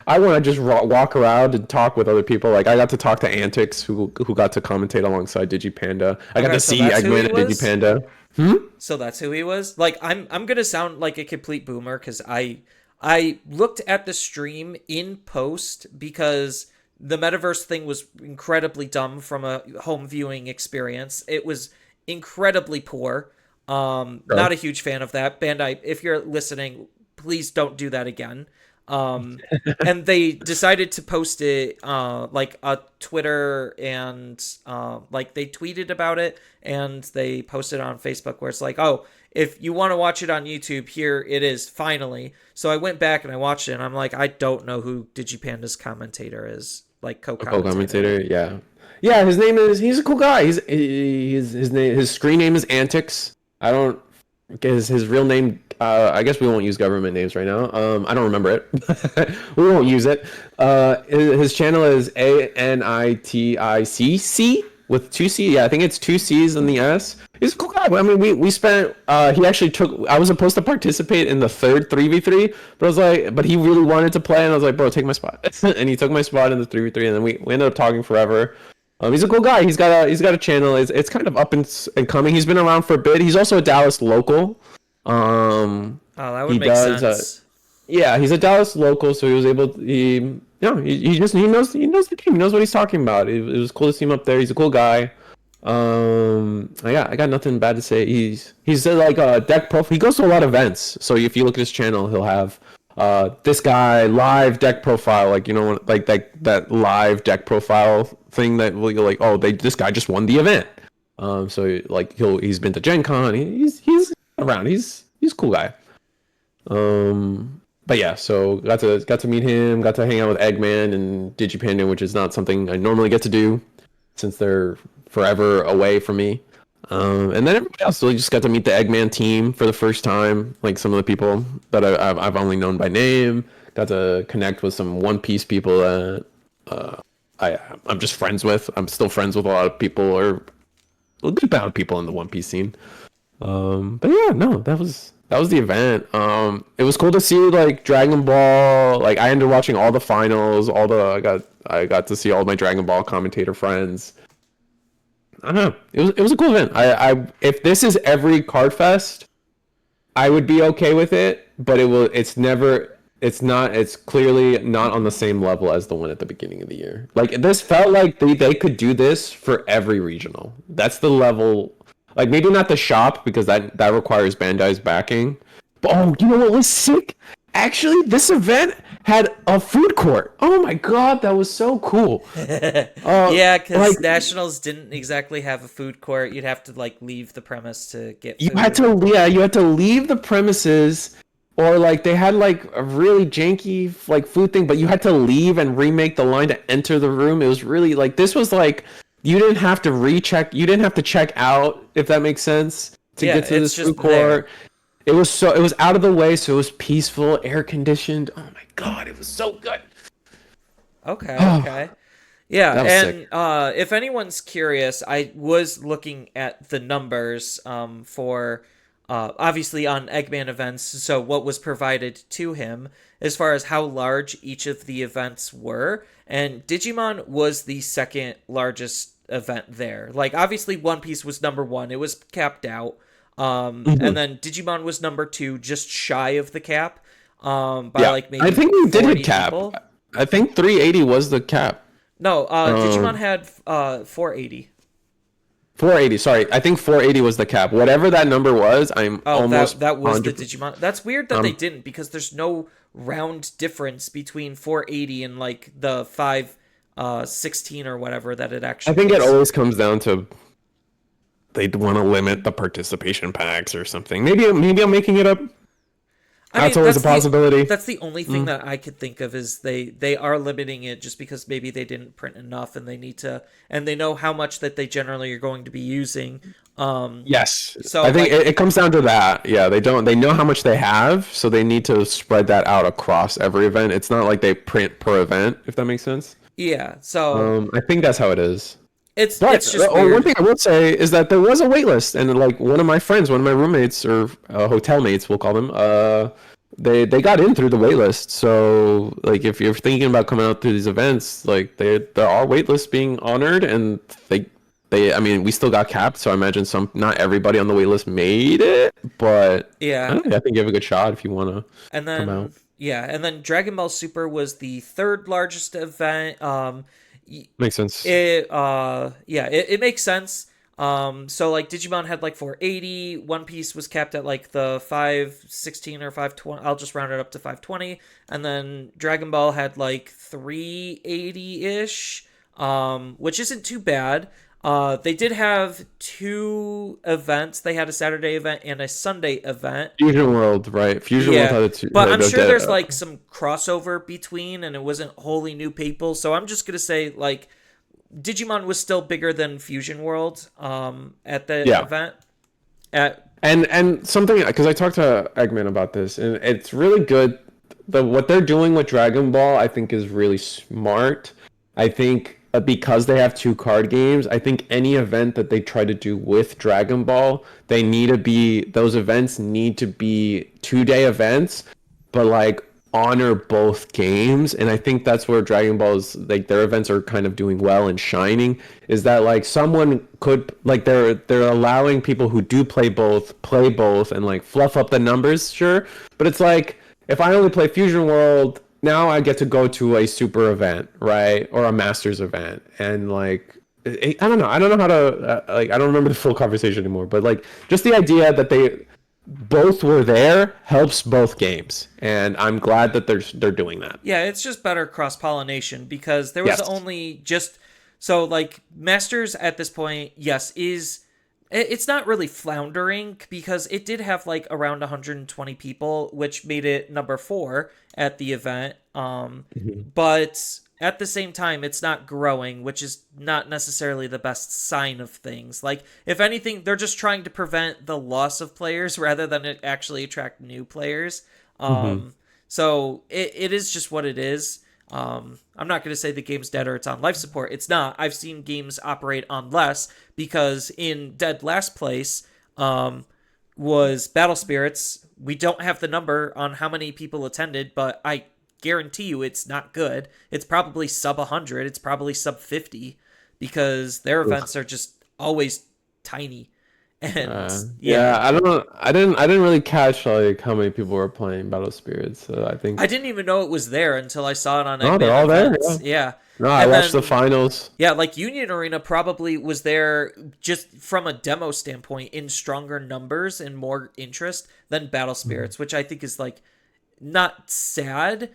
I want to just walk around and talk with other people. Like I got to talk to Antics, who got to commentate alongside Digipanda. I got Okay, to so see that's who he Eggman and was? Digipanda. So that's who he was. Like I'm gonna sound like a complete boomer because I looked at the stream in post because the metaverse thing was incredibly dumb from a home viewing experience. It was incredibly poor. Not Sure. a huge fan of that. Bandai, if you're listening, please don't do that again. Um, and they decided to post it like a Twitter and like they tweeted about it and they posted on Facebook where it's like, oh, if you want to watch it on YouTube, here it is finally. So I went back and I watched it and I'm like, I don't know who Digipanda's commentator is, like A co-commentator. co-commentator, yeah. Yeah, he's a cool guy. His screen name is Antics. I don't guess his real name. I guess we won't use government names right now. I don't remember it. We won't use it. His channel is ANITICC with two C. Yeah, I think it's two C's and the S. He's a cool guy. I mean, we spent. He actually took. I was supposed to participate in the third 3v3, but I was like, but he really wanted to play, and I was like, bro, take my spot. And he took my spot in the 3v3, and then we ended up talking forever. He's a cool guy. He's got a channel. It's kind of up and coming. He's been around for a bit. He's also a Dallas local. Oh, that would He make does. sense. Yeah, he's a Dallas local, so he was able. He knows the game. He knows what he's talking about. It was cool to see him up there. He's a cool guy. I got nothing bad to say. He's like a deck prof. He goes to a lot of events. So if you look at his channel, he'll have this guy live deck profile, like like that live deck profile thing that will you're like, oh, this guy just won the event. So like he's been to Gen Con. He's around. He's a cool guy. But yeah, so got to meet him. Got to hang out with Eggman and Digipanda, which is not something I normally get to do since they're forever away from me. And then everybody else, so we just got to meet the Eggman team for the first time. Like some of the people that I've only known by name. Got to connect with some One Piece people that I'm just friends with. I'm still friends with a lot of people, or a good amount of people in the One Piece scene. But yeah, no, that was the event. It was cool to see like Dragon Ball. Like I ended up watching all the finals. I got to see all my Dragon Ball commentator friends. I don't know. It was a cool event. If this is every card fest, I would be okay with it. But it's never. It's not. It's clearly not on the same level as the one at the beginning of the year. Like this felt like they could do this for every regional. That's the level. Like maybe not the shop because that requires Bandai's backing. But oh, you know what was sick? Actually, this event had a food court. Oh my god, that was so cool. Yeah, because Like Nationals didn't exactly have a food court. You'd have to like leave the premise to get food. you had to leave the premises, or like they had like a really janky like food thing, but you had to leave and remake the line to enter the room. It was really like this was like you didn't have to recheck, you didn't have to check out, if that makes sense, to Yeah, get to it's this food just there. court. It was out of the way, so it was peaceful, air conditioned. Oh my god, it was so good. Okay, okay. Yeah, That was sick. and if anyone's curious, I was looking at the numbers for obviously on Eggman events, so what was provided to him as far as how large each of the events were, and Digimon was the second largest event there. Like obviously One Piece was number one; it was capped out, and Mhm. then Digimon was number two, just shy of the cap, by Yeah, like I maybe think we did hit 40 cap. people. I think 380 was the cap. No, Digimon Um, had 480. 480. Sorry, I think 480 was the cap. Whatever that number was, I'm Oh, almost that was the 100. Digimon. That's weird that they Um, didn't because there's no round difference between 480 and like the 516 or whatever that it I actually think it is. always comes down to they'd want to limit the participation packs or something. Maybe I'm making it up. I That's mean, always a possibility. that's the only thing that I could think of is they are limiting it just because maybe they didn't print enough and they need to and they know how much that they generally are going to be using. Yes, So I think like it comes down to that. Yeah, they don't. They know how much they have, so they need to spread that out across every event. It's not like they print per event, if that makes sense. yeah, so I think that's how it is. it's But just one weird. thing I will say is that there was a wait list, and like one of my friends, one of my roommates or hotel mates, we'll call them, they got in through the wait list. So like if you're thinking about coming out through these events, like there are wait lists being honored, and they I mean we still got capped, so I imagine not everybody on the wait list made it, but I Yeah, don't know, I think you have a good shot if you want to and come then out. yeah, and then Dragon Ball Super was the third largest event. Makes sense. It makes sense. So like Digimon had like 480, One Piece was capped at like the 516 or 520. I'll just round it up to 520, and then Dragon Ball had like 380 ish, which isn't too bad. They did have two events. They had a Saturday event and a Sunday event. Fusion World, right? Fusion World Yeah, had a two. but I'm sure there's like some crossover between, and it wasn't wholly new people. So I'm just gonna say like Digimon was still bigger than Fusion World at the Yeah. event. At And something because I talked to Eggman about this, and it's really good. What they're doing with Dragon Ball, I think, is really smart. I think because they have two card games, I think any event that they try to do with Dragon Ball, they need to be those events need to be 2 day events, but like honor both games. And I think that's where Dragon Ball's like their events are kind of doing well and shining. Is that like someone could like they're allowing people who do play both and like fluff up the numbers, sure. But it's like if I only play Fusion World, now I get to go to a super event, right? Or a masters event. And like I don't know. I don't know how to like I don't remember the full conversation anymore, but like just the idea that they both were there helps both games, and I'm glad that they're doing that. Yeah, it's just better cross pollination because there was Yes. only just so like Masters at this point, yes, is it's not really floundering because it did have like around 120 people, which made it number four at the event. Mhm. But at the same time, it's not growing, which is not necessarily the best sign of things. Like, if anything, they're just trying to prevent the loss of players rather than it actually attract new players. Mhm. So it is just what it is. I'm not going to say the game's dead or it's on life support. It's not. I've seen games operate on less because in Dead Last Place was Battle Spirits. We don't have the number on how many people attended, but I guarantee you it's not good. It's probably sub 100. It's probably sub 50 because their Ugh. events are just always tiny. And Yeah, yeah, I didn't really catch like how many people were playing Battle Spirits. So I I think didn't even know it was there until I saw it on no, they're Eggman all there. Yeah. events. Yeah. No, I And watched the then finals. yeah, like Union Arena probably was there just from a demo standpoint in stronger numbers and more interest than Battle Mhm. Spirits, which I think is like not sad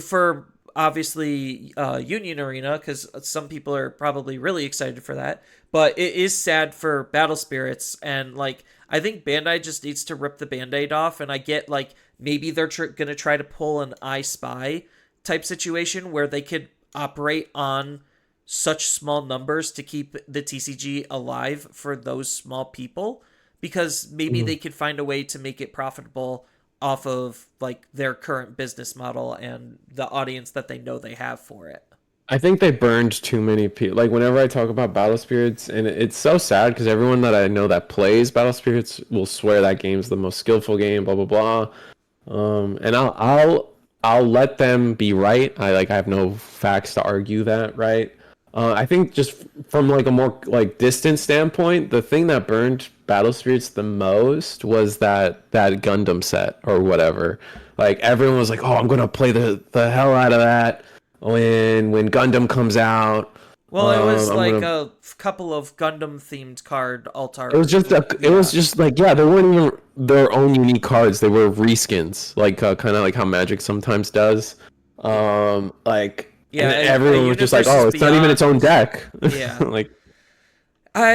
for obviously Union Arena because some people are probably really excited for that, but it is sad for Battle Spirits and like I think Bandai just needs to rip the band-aid off and I get like maybe they're gonna try to pull an I Spy type situation where they could operate on such small numbers to keep the TCG alive for those small people because maybe Mhm. they could find a way to make it profitable off of like their current business model and the audience that they know they have for it. I think they burned too many people. Like whenever I talk about Battle Spirits, and it's so sad because everyone that I know that plays Battle Spirits will swear that game's the most skillful game, blah blah blah. And I'll let them be right. I have no facts to argue that, right? I think just from like a more like distant standpoint, the thing that burned Battle Spirits the most was that Gundam set or whatever. Like everyone was like, "Oh, I'm gonna play the hell out of that when Gundam comes out." Well, it was I'm like gonna a couple of Gundam themed card alt It was art. just it was Yeah. just like yeah, they weren't even their own unique cards. They were reskins, like kind of like how Magic sometimes does. Like Yeah, and a everyone was just like, Universes oh, it's not even its own Beyond. deck. Yeah. Like,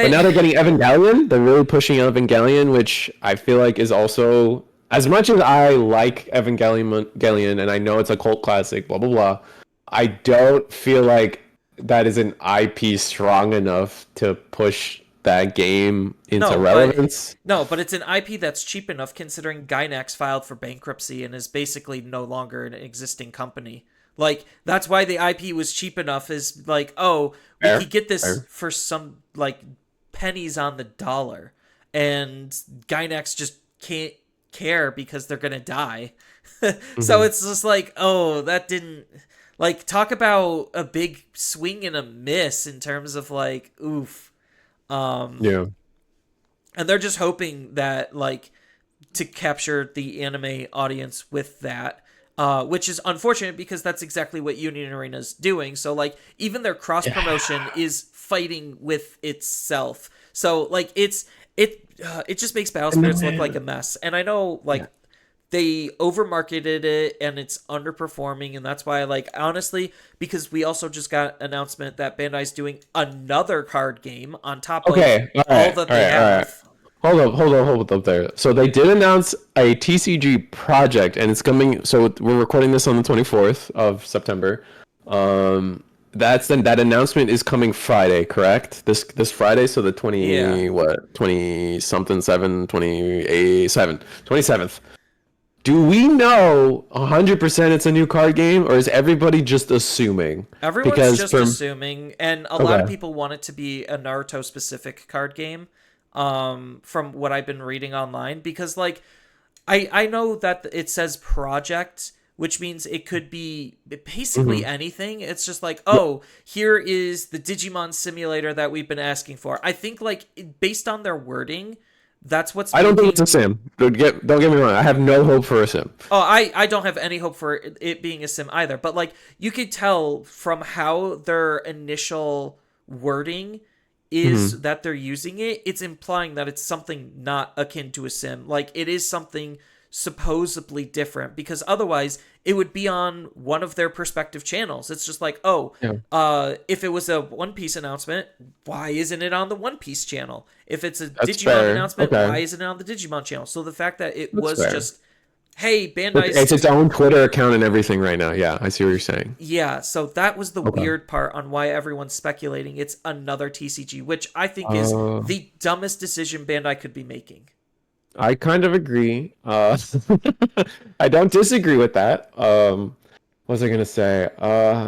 but now I they're getting Evangelion. They're really pushing Evangelion, which I feel like is also as much as I like Evangelion, and I know it's a cult classic, blah blah blah. I don't feel like that is an IP strong enough to push that game into no, but relevance. no, but it's an IP that's cheap enough considering Gynax filed for bankruptcy and is basically no longer an existing company. Like that's why the IP was cheap enough is like, oh, we Fair, could get this fair. for some like pennies on the dollar. And Gynax just can't care because they're going to die. So Hmm. it's just like, oh, that didn't like talk about a big swing and a miss in terms of like oof. Um Yeah. and they're just hoping that like to capture the anime audience with that, which is unfortunate because that's exactly what Union Arena is doing. So like even their cross promotion Yeah. is fighting with itself. So like it just makes Battle And Spirits look like a then, mess. And I know yeah. like they overmarketed it and it's underperforming, and that's why like honestly, because we also just got announcement that Bandai's doing another card game on top of Okay. All all right. that All they right. All right. have. Hold up there. So they did announce a TCG project, and it's coming. So we're recording this on the 24th of September. That announcement is coming Friday, correct? This Friday, so the Yeah. 20 something 28 7 27th. Do we know 100% it's a new card game, or is everybody just assuming? Everyone's Because just from assuming, and a lot of okay, people want it to be a Naruto specific card game. From what I've been reading online, because like I know that it says project, which means it could be basically mhm. anything. It's just like, oh, here is the Digimon simulator that we've been asking for. I think like based on their wording, that's what's I don't think it's a making. sim. Don't get me wrong. I have no hope for a sim. Oh, I don't have any hope for it being a sim either. But like you could tell from how their initial wording is Hmm. that they're using it, it's implying that it's something not akin to a sim. Like it is something supposedly different because otherwise it would be on one of their perspective channels. It's just like, oh, Yeah, if it was a One Piece announcement, why isn't it on the One Piece channel? If it's a that's Digimon fair. announcement, Okay, why isn't it on the Digimon channel? So the fact that it that's was fair. just, hey, Look, it's Bandai's. its own Twitter account and everything right now. Yeah, I see what you're saying. Yeah, so that was the Okay. weird part on why everyone's speculating it's another TCG, which I think is Uh, the dumbest decision Bandai could be making. I kind of agree. I don't disagree with that. What was I gonna say?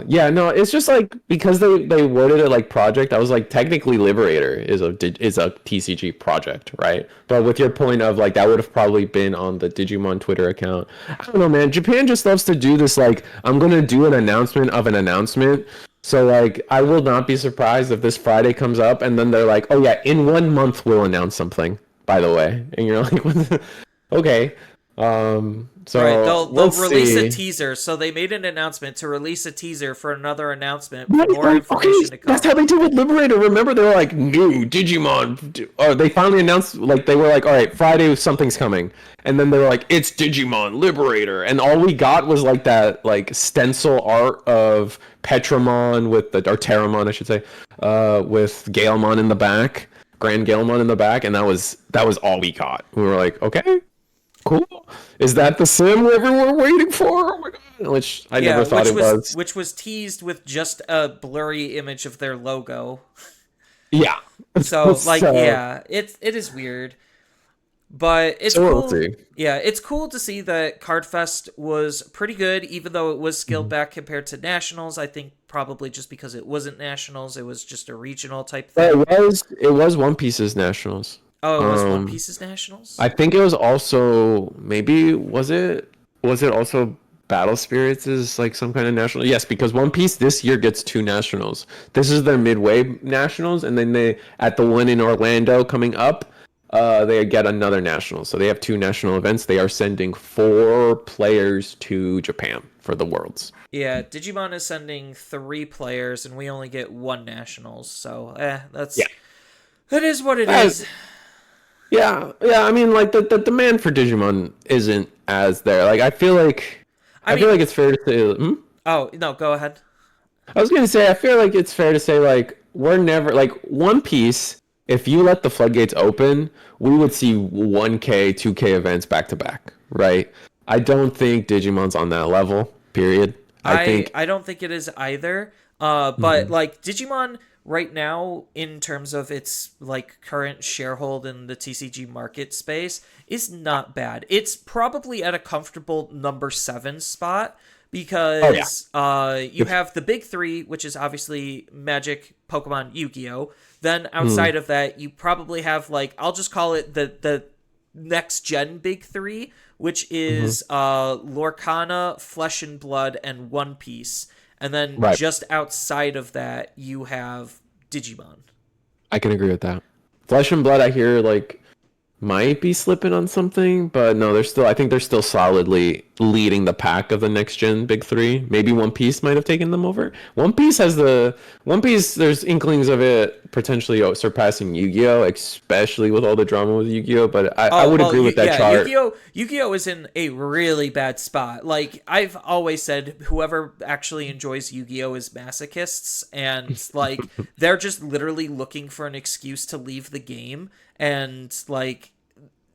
Yeah, no, it's just like because they worded it like project. I was like, technically, Liberator is a TCG project, right? But with your point of like that would have probably been on the Digimon Twitter account. I don't know, man. Japan just loves to do this. Like, I'm gonna do an announcement of an announcement. So like, I will not be surprised if this Friday comes up and then they're like, oh yeah, in 1 month we'll announce something. By the way, and you're like, what okay. Right, So we'll they'll release a see. teaser. So they made an announcement to release a teaser for another announcement for Right, more like, okay, information to that's how come. they did with Liberator. Remember, they were like, new Digimon. Or they finally announced, like, they were like, all right, Friday, something's coming. And then they were like, it's Digimon Liberator. And all we got was, like, that, like, stencil art of Petramon with the, or Terramon, I should say, with Galemon in the back, Grand Galemon in the back. And that was all we got. We were like, okay, cool. Is that the sim everyone were waiting for? Oh my God. Which I Yeah, never thought it was. which was teased with just a blurry image of their logo. Yeah. So like So yeah, it is weird. But it's So we'll cool. see. Yeah, it's cool to see that Cardfest was pretty good, even though it was scaled Mhm. back compared to Nationals. I think probably just because it wasn't Nationals, it was just a regional type But thing. it was One Piece's nationals. Oh, it was One Um, Piece's Nationals? I think it was also maybe was it also Battle Spirits is like some kind of national? Yes, because One Piece this year gets two nationals. This is their midway nationals, and then they at the one in Orlando coming up, they get another national. So they have two national events. They are sending four players to Japan for the Worlds. Yeah, Digimon is sending 3 players, and we only get one Nationals. So, Yeah. that is what it Uh, is. yeah, yeah. I mean, like the demand for Digimon isn't as there. Like I I feel mean, like it's fair to say. oh no, go ahead. I was gonna say, I feel like it's fair to say, like, we're never like One Piece. If you let the floodgates open, we would see 1K, 2K events back to back, right? I don't think Digimon's on that level. Period. I think. I don't think it is either. But Mhm. like Digimon right now, in terms of its like current sharehold in the TCG market space, is not bad. It's probably at a comfortable number 7 spot Oh yeah. because you have the big three, which is obviously Magic, Pokemon, Yu-Gi-Oh. Then Mm, outside of that, you probably have like I'll just call it the next gen big three, which mhm. is Lorcana, Flesh and Blood, and One Piece. And then Right. just outside of that, you have Digimon. I can agree with that. Flesh and Blood, I hear like might be slipping on something, but no, they're still. I think they're still solidly leading the pack of the next gen big three. Maybe One Piece might have taken them over. One Piece. There's inklings of it potentially surpassing Yu-Gi-Oh, especially with all the drama with Yu-Gi-Oh. But I Oh would well, agree with that yeah, chart. Yu-Gi-Oh is in a really bad spot. Like I've always said, whoever actually enjoys Yu-Gi-Oh is masochists, and like they're just literally looking for an excuse to leave the game, and like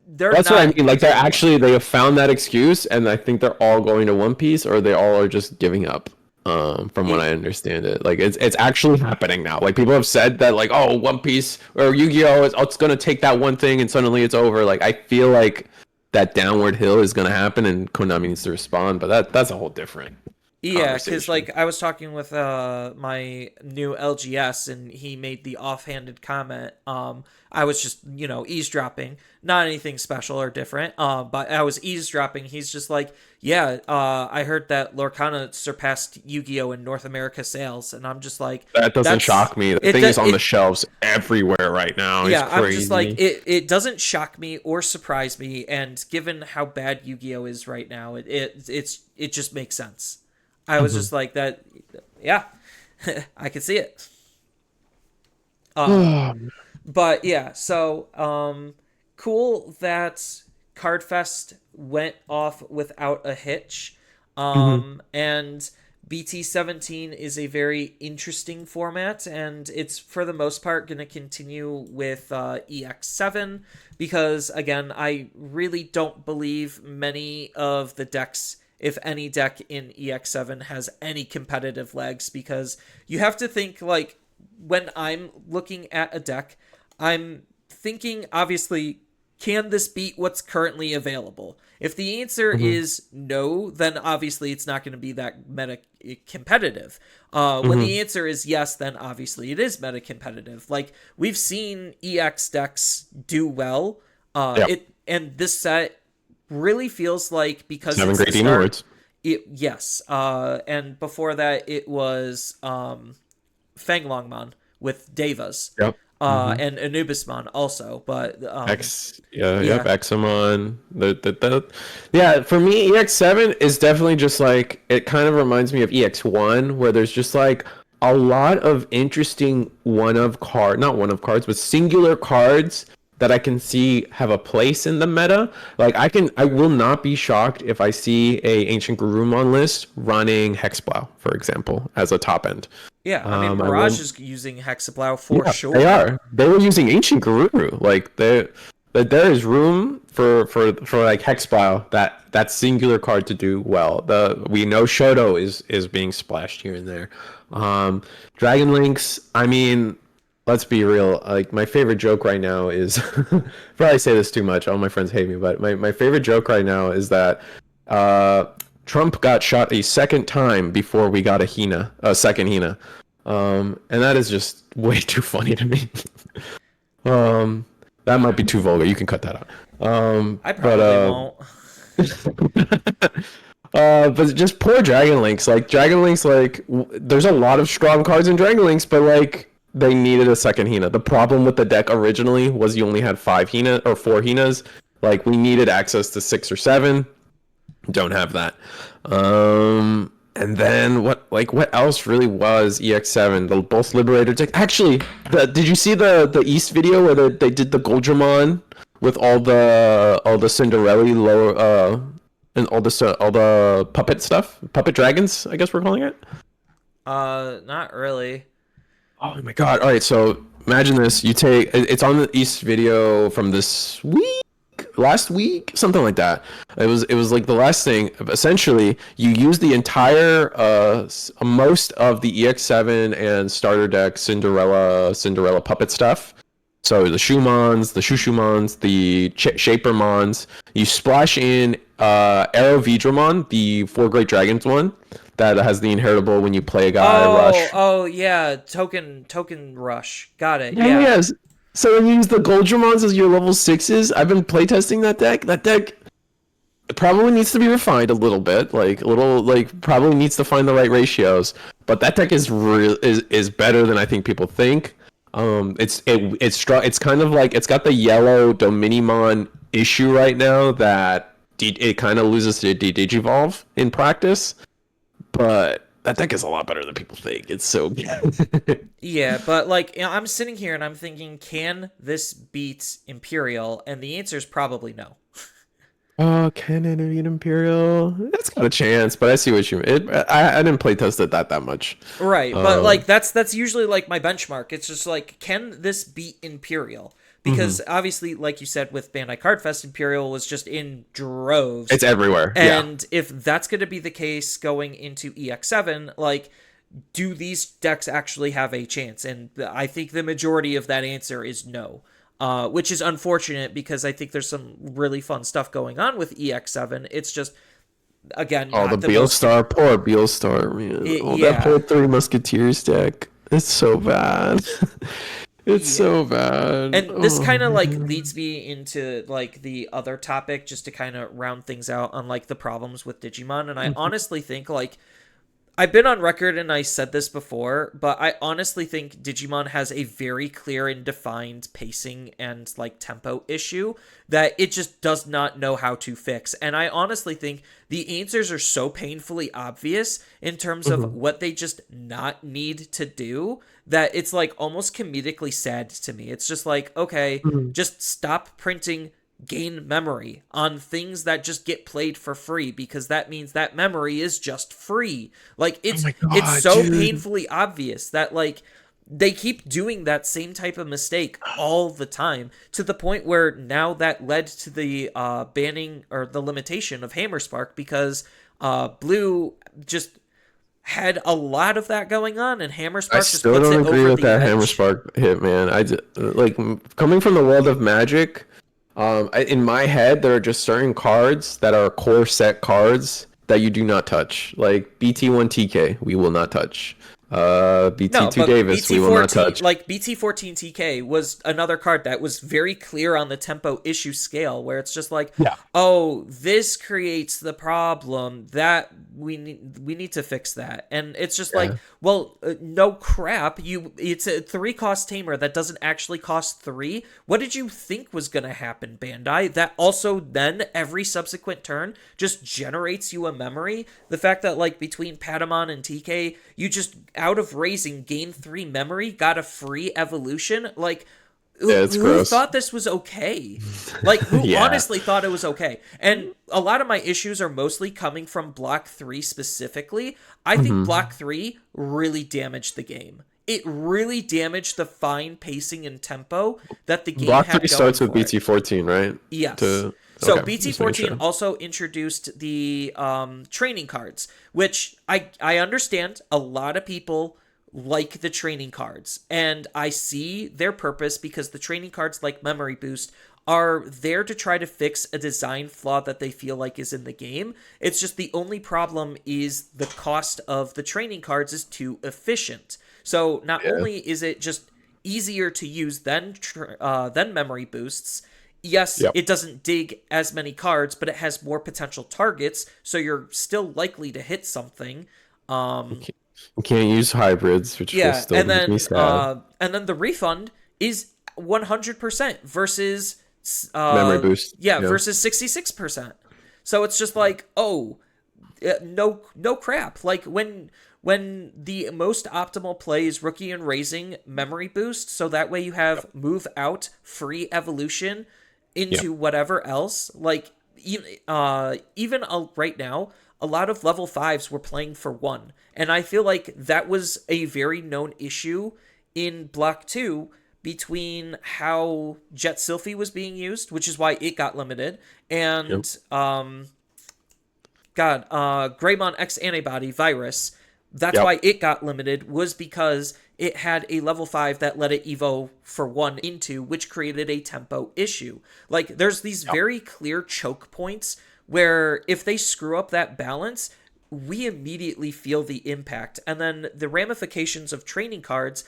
they're That's what I not mean. Like they're doing well. actually they have found that excuse, and I think they're all going to One Piece, or they all are just giving up. From what It, I understand it, like it's actually happening now. Like people have said that, like, oh, One Piece or Yu-Gi-Oh, it's gonna take that one thing, and suddenly it's over. Like I feel like that downward hill is gonna happen, and Konami needs to respond. But that's a whole different Yeah, because conversation. like I was talking with my new LGS and he made the offhanded comment. I was just eavesdropping, not anything special or different. But I was eavesdropping. He's just like, yeah, I heard that Lorcana surpassed Yu-Gi-Oh in North America sales, and I'm just like, That doesn't that's shock me. The it. thing is on the It shelves everywhere right now. It's yeah, I'm just like crazy. it doesn't shock me or surprise me, and given how bad Yu-Gi-Oh is right now, it just makes sense. I was just like that. Yeah, I can see it. Um, but yeah, so cool that Cardfest went off without a hitch. Mhm. And BT17 is a very interesting format, and it's for the most part going to continue with EX7 because, again, I really don't believe many of the decks, if any deck in EX7 has any competitive legs, because you have to think like when I'm looking at a deck, I'm thinking obviously, can this beat what's currently available? If the answer Mhm. is no, then obviously it's not going to be that meta competitive. When the Mhm. answer is yes, then obviously it is meta competitive. Like we've seen EX decks do well. Yep. It and this set really feels like because Seven it's the great demon start. words. Yes, and before that it was Fang Longmon with Devas, Yep. Mhm. and Anubismon also. But Yeah, yep, yeah, Examon. Yeah, for me, EX7 is definitely just like it kind of reminds me of EX1, where there's just like a lot of interesting not one of cards, but singular cards that I can see have a place in the meta. Like I will not be shocked if I see a Ancient Garurumon list running Hexplow, for example, as a top end. yeah. I mean, I Mirage will. is using Hexablow for Yeah, they sure. are. They were using ancient Garuru. Like that there is room for like Hexplow, that singular card to do well. The we know Shoto is being splashed here and there. Dragon Links, I mean, let's be real. Like my favorite joke right now is probably say this too much. All my friends hate me, but my favorite joke right now is that uh, Trump got shot a second time before we got a second Hina. And that is just way too funny to me. um, that might be too vulgar. You can cut that out. I probably won't. But just poor Dragon Links. Like Dragon Links, like there's a lot of strong cards in Dragon Links, but like they needed a second Hina. The problem with the deck originally was you only had 5 Hina or 4 Hinas. Like we needed access to 6 or 7. Don't have that. And then what else really was EX7? The both Liberator deck. Actually, did you see the East video where they did the Goldramon with all the Cinderella lower and all the puppet stuff, puppet dragons, I guess we're calling it. Not really. Oh my god! All right, so imagine this: it's on the East video from this week, last week, something like that. It was like the last thing. Essentially, you use the entire most of the EX7 and starter deck Cinderella puppet stuff. So the Shumons, the Shushumons, the Shapermons. You splash in Arrow Vidramon, the 4 Great Dragons one that has the inheritable when you play a guy rush. Oh yeah, token rush. Got it. Yeah. Yes. So when you use the Goldramons as your level 6s, I've been playtesting that deck. That deck probably needs to be refined a little bit, probably needs to find the right ratios. But that deck is better than I think people think. It's kind of like it's got the yellow Dominimon issue right now that it kind of loses to Digivolve in practice, but that deck is a lot better than people think. It's so good. Yeah, but I'm sitting here and I'm thinking, can this beat Imperial? And the answer is probably no. Can it beat Imperial? It's got a chance, but I see what you mean. I didn't play test it that much. Right, but that's usually my benchmark. It's just can this beat Imperial? Because obviously, like you said, with Bandai Card Fest, Imperial was just in droves. It's everywhere. And if that's going to be the case going into EX7, do these decks actually have a chance? And I think the majority of that answer is no. Which is unfortunate because I think there's some really fun stuff going on with EX7. It's just, again, the Beelstar, poor Beelstar, man. That poor 3 Musketeers deck. It's so bad. It's so bad. And this kind of leads me into the other topic just to kind of round things out on the problems with Digimon. And I honestly think I've been on record and I said this before, but I honestly think Digimon has a very clear and defined pacing and tempo issue that it just does not know how to fix. And I honestly think the answers are so painfully obvious in terms of what they just not need to do that it's almost comedically sad to me. It's just okay, just stop printing gain memory on things that just get played for free, because that means that memory is just free. It's so painfully obvious that they keep doing that same type of mistake all the time, to the point where now that led to the banning or the limitation of Hammerspark, because Blue just had a lot of that going on, and Hammerspark just puts it over the edge. I still don't agree with that Hammerspark hit, man. I just, coming from the world of Magic, in my head, there are just certain cards that are core set cards that you do not touch. Like BT1 TK, we will not touch. BT2 Davis, we will not touch. BT14 TK was another card that was very clear on the tempo issue scale, where it's just oh, this creates the problem that we need to fix that. And it's just no crap. It's a 3-cost tamer that doesn't actually cost 3. What did you think was going to happen, Bandai? That also then every subsequent turn just generates you a memory. The fact that between Patamon and TK, you just out of raising gain 3 memory, got a free evolution. Who thought this was okay? Who honestly thought it was okay? And a lot of my issues are mostly coming from Block 3 specifically. I think Block 3 really damaged the game. It really damaged the fine pacing and tempo that the game Block had 3 starts with BT14, right? Yes. So BT14 also introduced the training cards, which I understand a lot of people like the training cards. And I see their purpose because the training cards, like Memory Boost, are there to try to fix a design flaw that they feel like is in the game. It's just the only problem is the cost of the training cards is too efficient. So not Yeah. only is it just easier to use than Memory Boosts, yes, Yep. it doesn't dig as many cards, but it has more potential targets, so you're still likely to hit something. You can't use hybrids, which will Yeah, still make me sad. and then the refund is 100% versus Memory boost. yeah, Yeah. versus 66%. So it's just like, oh, no crap. Like when the most optimal play is Rookie and Raising Memory Boost, so that way you have move out free evolution Yep. into whatever else. Like even right now, a lot of level fives were playing for one, and I feel like that was a very known issue in Block 2 between how Jet Sylphie was being used, which is why it got limited, Yep. and Greymon X Antibody Virus. That's Yep. why it got limited, was because it had a level 5 that let it evo for 1 into, which created a tempo issue. Like, there's these very clear choke points where if they screw up that balance, we immediately feel the impact. And then the ramifications of training cards,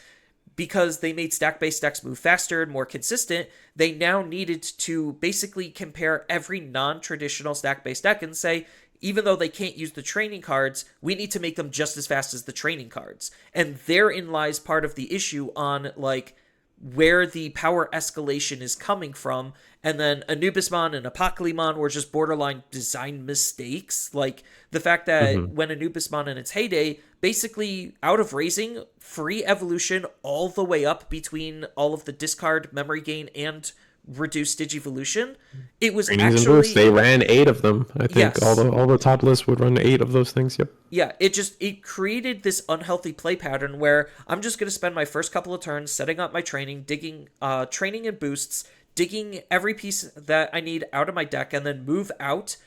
because they made stack-based decks move faster and more consistent, they now needed to basically compare every non-traditional stack-based deck and say, even though they can't use the training cards, we need to make them just as fast as the training cards. And therein lies part of the issue on, like, where the power escalation is coming from. And then Anubismon and Apocalypse were just borderline design mistakes. Like, the fact that when Anubismon in its heyday, basically out of raising, free evolution all the way up between all of the discard, memory gain, and reduced digivolution, it was Trainings and actually boosts. They ran 8 of them. I think Yes. all the top lists would run 8 of those things. Yep. yeah, it created this unhealthy play pattern where I'm just going to spend my first couple of turns setting up my training, digging training and boosts, digging every piece that I need out of my deck, and then move out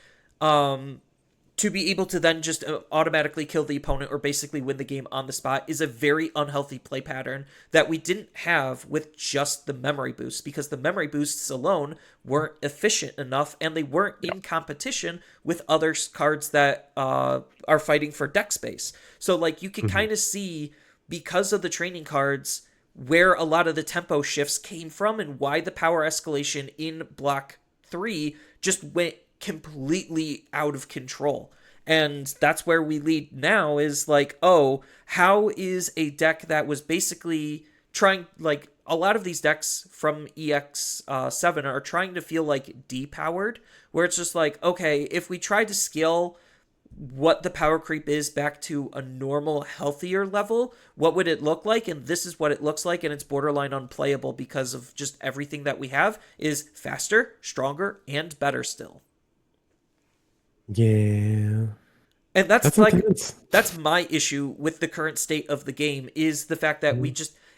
to be able to then just automatically kill the opponent or basically win the game on the spot is a very unhealthy play pattern that we didn't have with just the memory boosts, because the memory boosts alone weren't efficient enough and they weren't in competition with other cards that are fighting for deck space. So like you can kind of see, because of the training cards, where a lot of the tempo shifts came from and why the power escalation in Block 3 just went completely out of control. And that's where we lead now, is like, oh, how is a deck that was basically trying, like, a lot of these decks from EX7 are trying to feel like depowered, where it's just like, okay, if we try to scale what the power creep is back to a normal, healthier level, what would it look like? And this is what it looks like, and it's borderline unplayable because of just everything that we have is faster, stronger, and better still. Yeah. And that's like intense. that's my issue with the current state of the game, is the fact that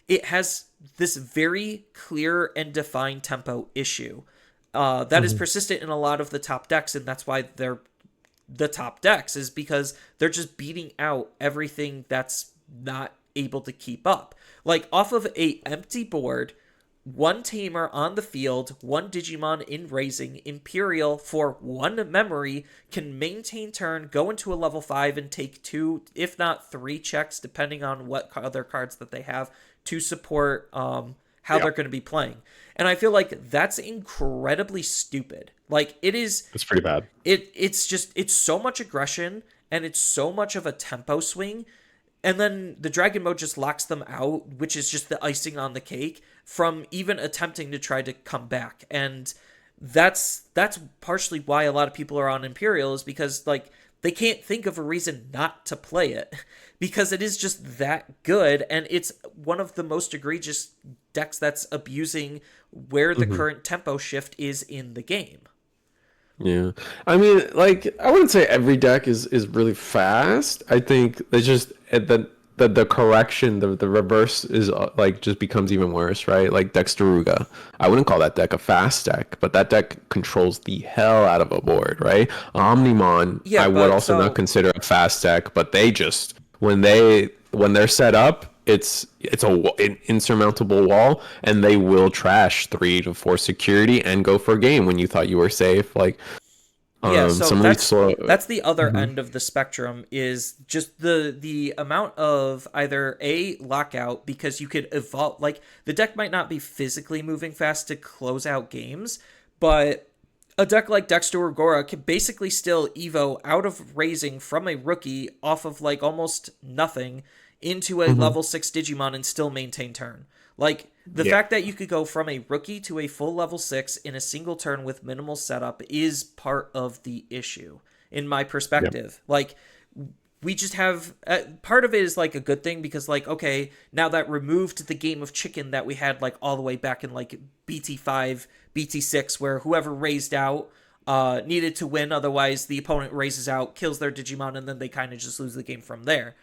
it has this very clear and defined tempo issue that is persistent in a lot of the top decks, and that's why they're the top decks, is because they're just beating out everything that's not able to keep up. Like, off of a empty board, one tamer on the field, one Digimon in raising, Imperial for one memory, can maintain turn, go into a level 5, and take 2, if not 3 checks, depending on what other cards that they have to support how they're going to be playing. And I feel like that's incredibly stupid. Like, it is... It's pretty bad. It's so much aggression, and it's so much of a tempo swing. And then the Dragon Mode just locks them out, which is just the icing on the cake, from even attempting to try to come back. And that's partially why a lot of people are on Imperial, is because, like, they can't think of a reason not to play it, because it is just that good, and it's one of the most egregious decks that's abusing where the current tempo shift is in the game. Yeah. I mean, like, I wouldn't say every deck is really fast. I think it's just the correction, the reverse is like just becomes even worse, right? Like Dexteruga. I wouldn't call that deck a fast deck, but that deck controls the hell out of a board, right? Omnimon, Yeah, I would but also so- not consider a fast deck, but they just when they're set up, an insurmountable wall, and they will trash 3 to 4 security and go for a game when you thought you were safe. Like Yeah, so some really slow. that's the other Mhm. end of the spectrum is just the amount of either a lockout because you could evolve, like the deck might not be physically moving fast to close out games, but a deck like Dexter Agora can basically still evo out of raising from a rookie off of like almost nothing into a Mhm. level 6 Digimon and still maintain turn. Like the Yeah. fact that you could go from a rookie to a full level 6 in a single turn with minimal setup is part of the issue in my Yeah. perspective. Like we just have part of it is like a good thing because like okay, now that removed the game of chicken that we had like all the way back in like BT5 BT6 where whoever raised out needed to win, otherwise the opponent raises out, kills their Digimon, and then they kind of just lose the game from there.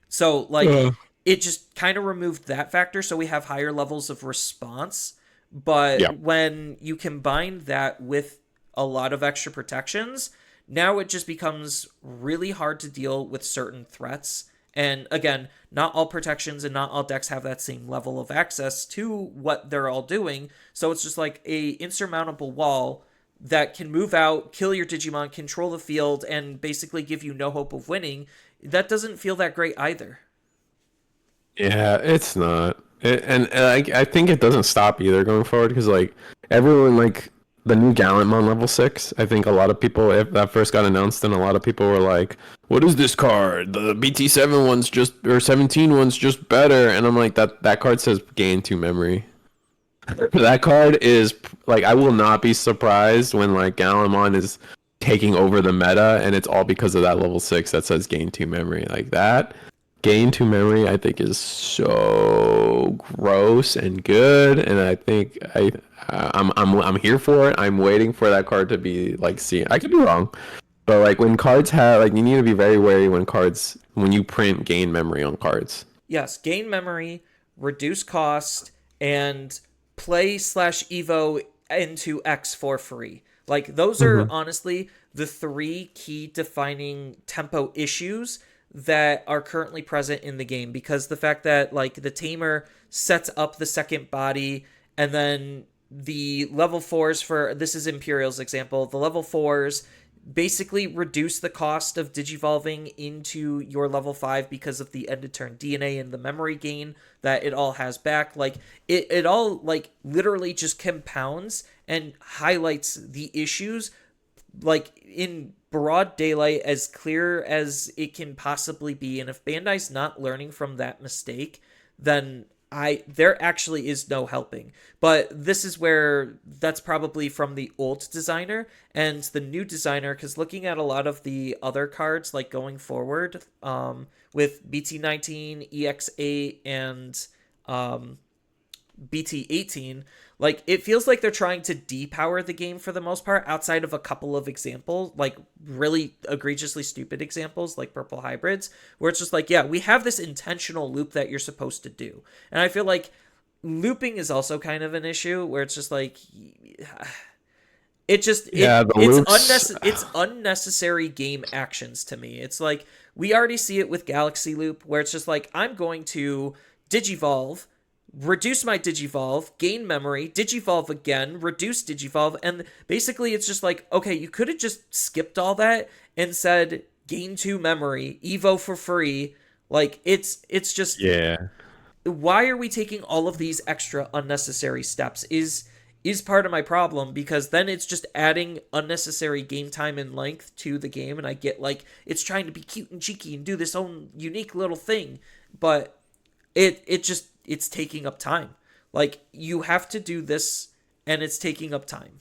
So like Uh, it just kind of removed that factor, so we have higher levels of response. But yeah. when you combine that with a lot of extra protections, now it just becomes really hard to deal with certain threats. And again, not all protections and not all decks have that same level of access to what they're all doing. So it's just like a insurmountable wall that can move out, kill your Digimon, control the field, and basically give you no hope of winning. That doesn't feel that great either. Yeah, it's not. I think it doesn't stop either going forward because like everyone like the new Gallantmon level 6. I think a lot of people if that first got announced, and a lot of people were like, "What is this card? The BT7 one's just or 17 one's just better." And I'm like, that card says gain 2 memory. That card is like I will not be surprised when like Gallantmon is taking over the meta, and it's all because of that level 6 that says gain 2 memory. Like that gain 2 memory, I think is so gross and good, and I think I'm here for it. I'm waiting for that card to be like seen. I could be wrong, but like when cards have like you need to be very wary when you print gain memory on cards. Yes, gain memory, reduce cost, and play slash Evo into X for free. Like, those are Mm-hmm. honestly the three key defining tempo issues that are currently present in the game because the fact that, like, the Tamer sets up the second body and then the level fours for this is Imperial's example, the level fours basically reduce the cost of digivolving into your level 5 because of the end of turn DNA and the memory gain that it all has back. Like it all like literally just compounds and highlights the issues like in broad daylight, as clear as it can possibly be. And if Bandai's not learning from that mistake, then I there actually is no helping. But this is where that's probably from the old designer and the new designer, because looking at a lot of the other cards like going forward, with BT19, EX8, and um, BT18, like it feels like they're trying to depower the game for the most part, outside of a couple of examples, like really egregiously stupid examples like purple hybrids, where it's just like, yeah, we have this intentional loop that you're supposed to do. And I feel like looping is also kind of an issue where it's just like it just Yeah, the loops. it's unnecessary game actions to me. It's like we already see it with Galaxy Loop where it's just like I'm going to digivolve, reduce my digivolve, gain memory, digivolve again, reduce digivolve, and basically it's just like, okay, you could have just skipped all that and said gain 2 memory, evo for free. Like it's just, Yeah. why are we taking all of these extra unnecessary steps is part of my problem, because then it's just adding unnecessary game time and length to the game, and I get like it's trying to be cute and cheeky and do this own unique little thing, but it just it's taking up time. Like you have to do this and it's taking up time.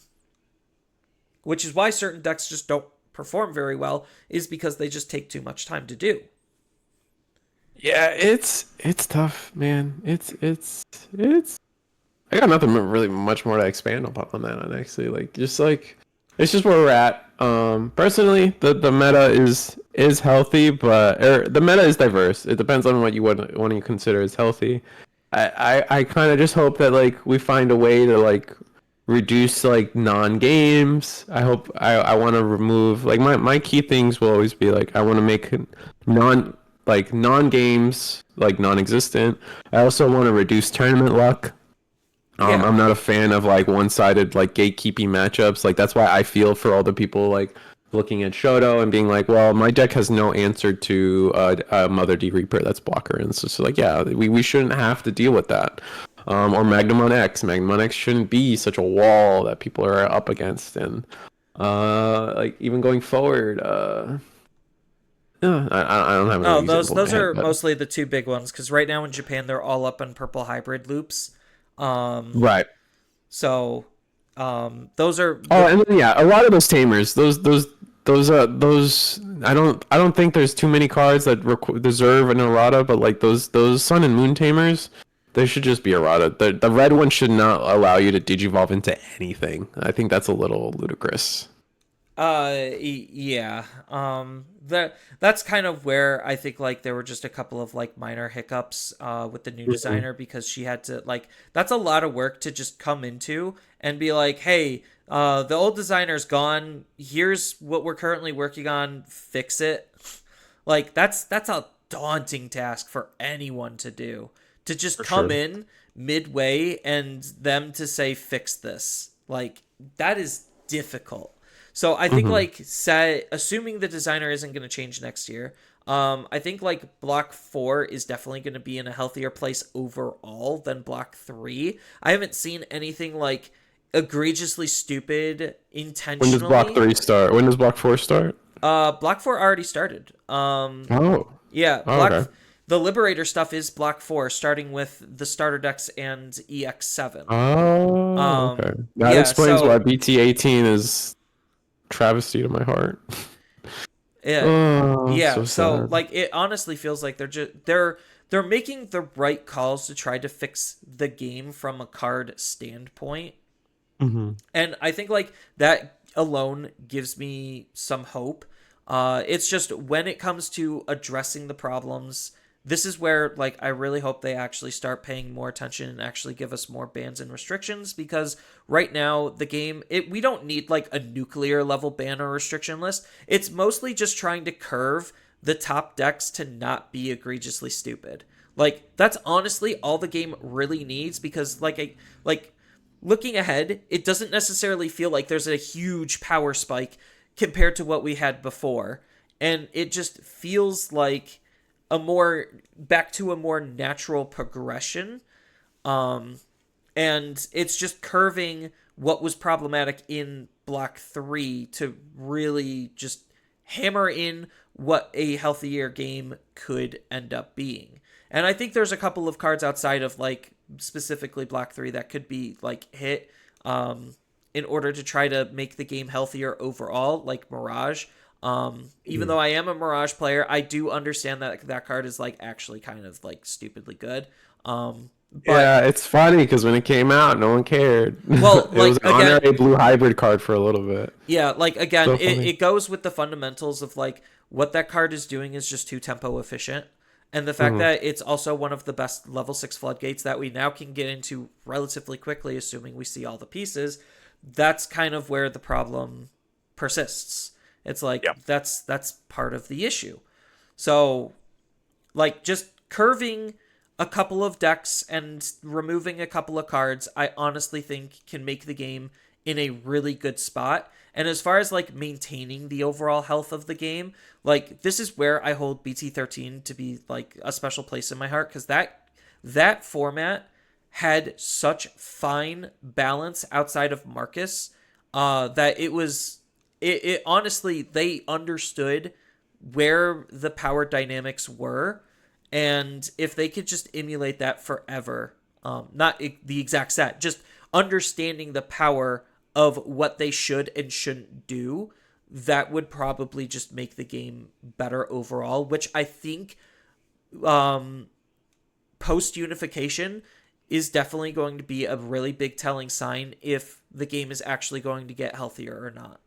Which is why certain decks just don't perform very well, is because they just take too much time to do. Yeah, it's tough, man. It's I got nothing really much more to expand upon on that, on actually. Like just like it's just where we're at. Personally, the meta is healthy, but the meta is diverse. It depends on what you consider as healthy. I kind of just hope that like we find a way to like reduce like non-games. I want to remove like my key things will always be like I want to make non like non-games, like non-existent. I also want to reduce tournament luck. Yeah. I'm not a fan of like one-sided like gatekeeping matchups. Like that's why I feel for all the people like looking at Shoto and being like, well, my deck has no answer to Mother D Reaper that's blocker, and so like, yeah, we shouldn't have to deal with that. Or Magnamon X. Magnamon X shouldn't be such a wall that people are up against, and like even going forward, I don't have another Oh, those example in my those head, are but mostly the two big ones because right now in Japan they're all up on purple hybrid loops. Um, right. so those are Oh, the and then, yeah, a lot of those tamers, those. I don't think there's too many cards that deserve an errata, but like those Sun and Moon tamers, they should just be errata. The red one should not allow you to digivolve into anything. I think that's a little ludicrous. yeah. That's kind of where I think like there were just a couple of like minor hiccups with the new Mhm. designer because she had to like that's a lot of work to just come into and be like, "Hey, the old designer's gone. Here's what we're currently working on. Fix it." Like that's a daunting task for anyone to do. To just For come sure. in midway and them to say fix this. Like that is difficult. So I think Hmm. like say assuming the designer isn't going to change next year, I think like block 4 is definitely going to be in a healthier place overall than block 3. I haven't seen anything like egregiously stupid When does block intentionally. 3 start? When does block 4 start? Block 4 already started. Oh. Yeah, Oh, okay. the Liberator stuff is block 4 starting with the starter decks and EX7. Oh, okay. That Yeah, explains why so BT18 is travesty to my heart. yeah, Oh, yeah, so so sad. like it honestly feels like they're making the right calls to try to fix the game from a card standpoint. Hmm. And I think like that alone gives me some hope. It's just when it comes to addressing the problems, this is where like I really hope they actually start paying more attention and actually give us more bans and restrictions because right now the game we don't need like a nuclear level ban or restriction list. It's mostly just trying to curve the top decks to not be egregiously stupid. Like that's honestly all the game really needs because like looking ahead, it doesn't necessarily feel like there's a huge power spike compared to what we had before. And it just feels like a more back to a more natural progression. Um, and it's just curving what was problematic in block 3 to really just hammer in what a healthier game could end up being. And I think there's a couple of cards outside of like specifically block 3 that could be like hit in order to try to make the game healthier overall, like Mirage. Even though I am a Mirage player, I do understand that that card is like actually kind of like stupidly good. But Yeah, it's funny because when it came out, no one cared. well, It was like an again, honorary blue hybrid card for a little bit. yeah, like again, So it, funny. it goes with the fundamentals of like what that card is doing is just too tempo efficient. And the fact Hmm. that it's also one of the best level 6 floodgates that we now can get into relatively quickly, assuming we see all the pieces, that's kind of where the problem persists. It's like Yeah. that's part of the issue. So like just curving a couple of decks and removing a couple of cards, I honestly think can make the game in a really good spot. And as far as like maintaining the overall health of the game, like this is where I hold BT13 to be like a special place in my heart because that format had such fine balance outside of Marcus that it honestly they understood where the power dynamics were, and if they could just emulate that forever, not the exact set, just understanding the power of what they should and shouldn't do, that would probably just make the game better overall. Which I think um, post unification is definitely going to be a really big telling sign if the game is actually going to get healthier or not.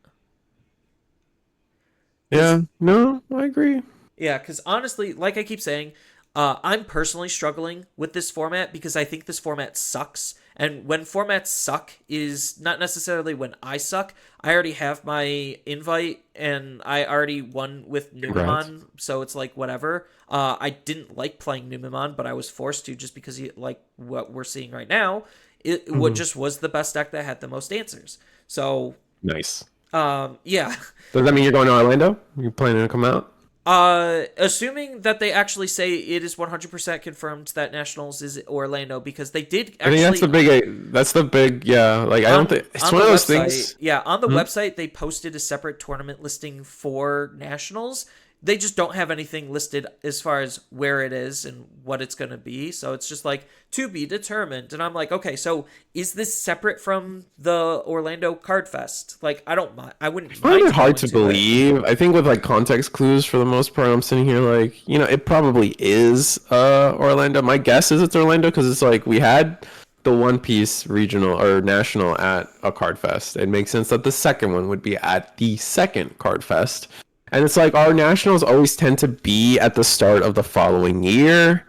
Because Yeah. No, I agree. yeah, because honestly, like I keep saying, I'm personally struggling with this format because I think this format sucks And when formats suck is not necessarily when I suck. I already have my invite and I already won with Congrats. Numemon, so it's like whatever. I didn't like playing Numemon, but I was forced to just because like what we're seeing right now, it what just was the best deck that had the most answers. So Nice. yeah. Does that mean you're going to Orlando? You planning to come out? Assuming that they actually say it is 100% confirmed that Nationals is Orlando, because they did I think actually that's the big, yeah. Like, I don't think it's on one the of those website, things. yeah, on the website they posted a separate tournament listing for Nationals. They just don't have anything listed as far as where it is and what it's going to be. So it's just like to be determined. And I'm like, okay, so is this separate from the Orlando Card Fest? Like, I don't mind. I wouldn't I find mind it hard going to it. believe. I think with like context clues for the most part, I'm sitting here like, it probably is Orlando. My guess is it's Orlando because it's like we had the One Piece regional or national at a card fest. It makes sense that the second one would be at the second card fest. And it's like our nationals always tend to be at the start of the following year.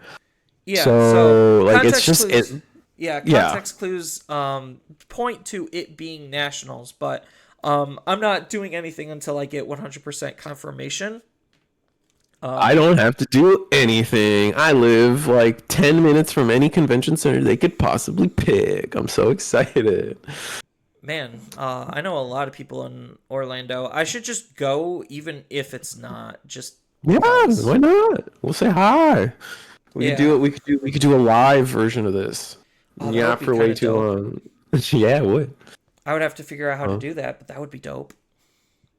Yeah, So like it's context just clues, it. yeah, Yeah. context clues point to it being Nationals, but I'm not doing anything until I get 100% confirmation. I don't have to do anything. I live like 10 minutes from any convention center they could possibly pick. I'm so excited. Man, I know a lot of people in Orlando. I should just go, even if it's not. Just Yeah, because. why not? We'll say hi. We could Yeah. do it. We could do a live version of this. Oh, that Yeah, would be for kind way of too dope. long. Yeah, it would. I would have to figure out how to Huh? do that, but that would be dope.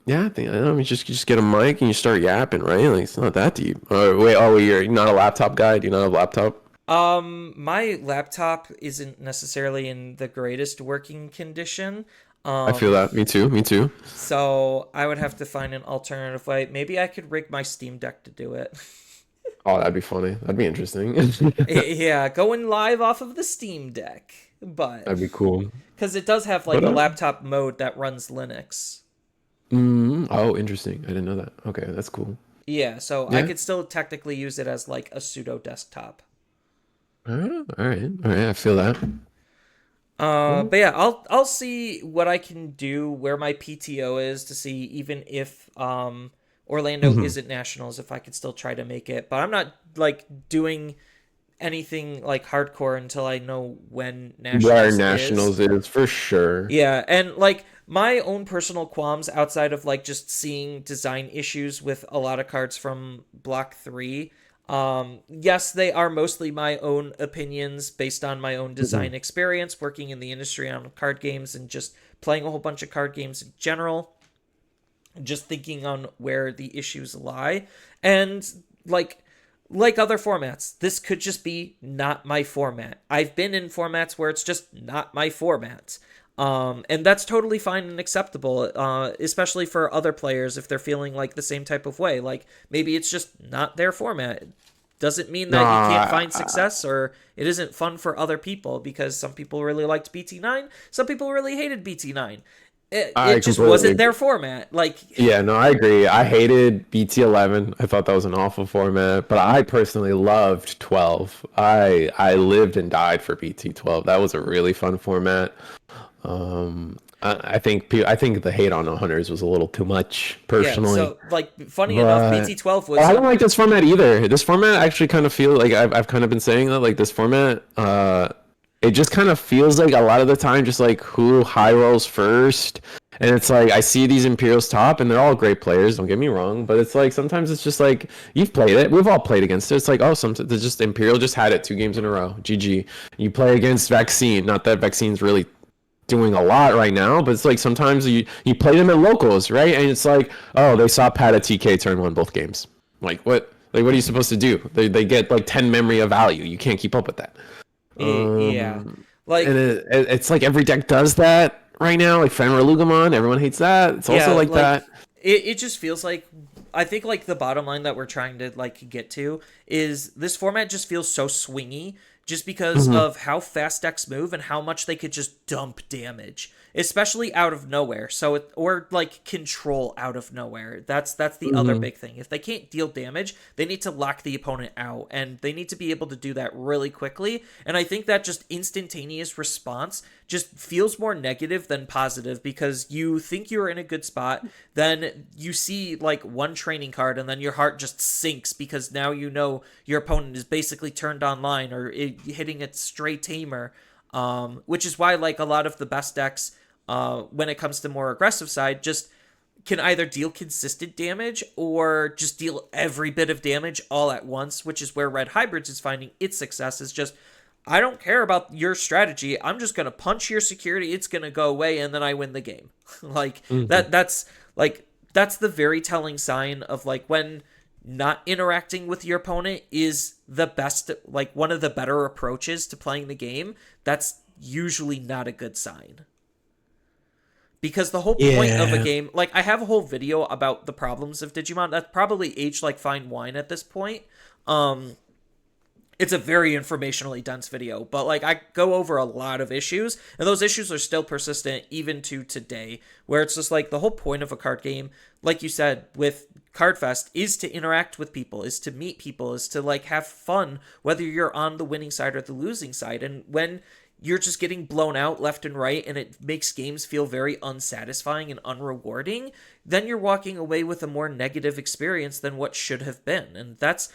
Yeah, I mean, just get a mic and you start yapping, right? Like it's not that deep. Wait, you're not a laptop guy? Do you not have a laptop? My laptop isn't necessarily in the greatest working condition. I feel that. Me too. Me too. So I would have to find an alternative way. Maybe I could rig my Steam Deck to do it. Oh, that'd be funny. That'd be interesting. Yeah, going live off of the Steam Deck, but That'd be cool. because it does have like But a laptop mode that runs Linux. oh, interesting. I didn't know that. Okay, that's cool. Yeah, so I Yeah. could still technically use it as like a pseudo desktop. All right. I feel that. Cool. But yeah, I'll see what I can do, where my PTO is, to see even if Orlando isn't nationals, if I could still try to make it. But I'm not like doing anything like hardcore until I know when Where nationals nationals is for sure. Yeah, and like my own personal qualms outside of like just seeing design issues with a lot of cards from Block 3. Yes, they are mostly my own opinions based on my own design experience working in the industry on card games and just playing a whole bunch of card games in general. Just thinking on where the issues lie. And like other formats, this could just be not my format. I've been in formats where it's just not my format. And that's totally fine and acceptable, especially for other players if they're feeling like the same type of way. Like maybe it's just not their format. It doesn't mean that you can't find success or it isn't fun for other people, because some people really liked BT9, some people really hated BT9. It just wasn't their format. Like, Yeah, no, I agree. I hated BT11. I thought that was an awful format, but I personally loved 12. I lived and died for BT12. That was a really fun format. I think the hate on Hunters was a little too much personally. yeah. So like, funny enough, BT12 was. I don't like this format either. This format actually kind of feels like I've kind of been saying that, like this format, it just kind of feels like a lot of the time just like who high rolls first. And it's like I see these Imperials top and they're all great players, don't get me wrong, but it's like sometimes it's just like you've played it, we've all played against it. It's like, oh, sometimes it's just Imperial just had it 2 games in a row. GG. You play against Vaccine, not that Vaccine's really doing a lot right now, but it's like sometimes you play them at locals, right? And it's like, oh, they saw Pat at TK turn 1 both games. Like what are you supposed to do? They get like 10 memory of value. You can't keep up with that. Yeah. Like, And it's like every deck does that right now. Like Fenrir Lugamon, everyone hates that. It's also like that. It just feels like, I think like the bottom line that we're trying to like get to is this format just feels so swingy just because of how fast decks move and how much they could just dump damage. especially out of nowhere. So or like control out of nowhere. That's the other Hmm. big thing. If they can't deal damage, they need to lock the opponent out, and they need to be able to do that really quickly. And I think that just instantaneous response just feels more negative than positive, because you think you're in a good spot, then you see like one training card, and then your heart just sinks because now you know your opponent is basically turned online or hitting a stray tamer. Which is why like a lot of the best decks, when it comes to more aggressive side, just can either deal consistent damage or just deal every bit of damage all at once, which is where Red Hybrids is finding its success. Is just, I don't care about your strategy. I'm just going to punch your security. It's going to go away, and then I win the game. Like that's the very telling sign of like when not interacting with your opponent is the best, like one of the better approaches to playing the game. That's usually not a good sign. Because the whole point of a Yeah. game, like I have a whole video about the problems of Digimon that's probably aged like fine wine at this point. Um, it's a very informationally dense video, but like I go over a lot of issues, and those issues are still persistent even to today, where it's just like the whole point of a card game, like you said with Cardfest, is to interact with people, is to meet people, is to like have fun, whether you're on the winning side or the losing side. And when you're just getting blown out left and right, and it makes games feel very unsatisfying and unrewarding, then you're walking away with a more negative experience than what should have been. And that's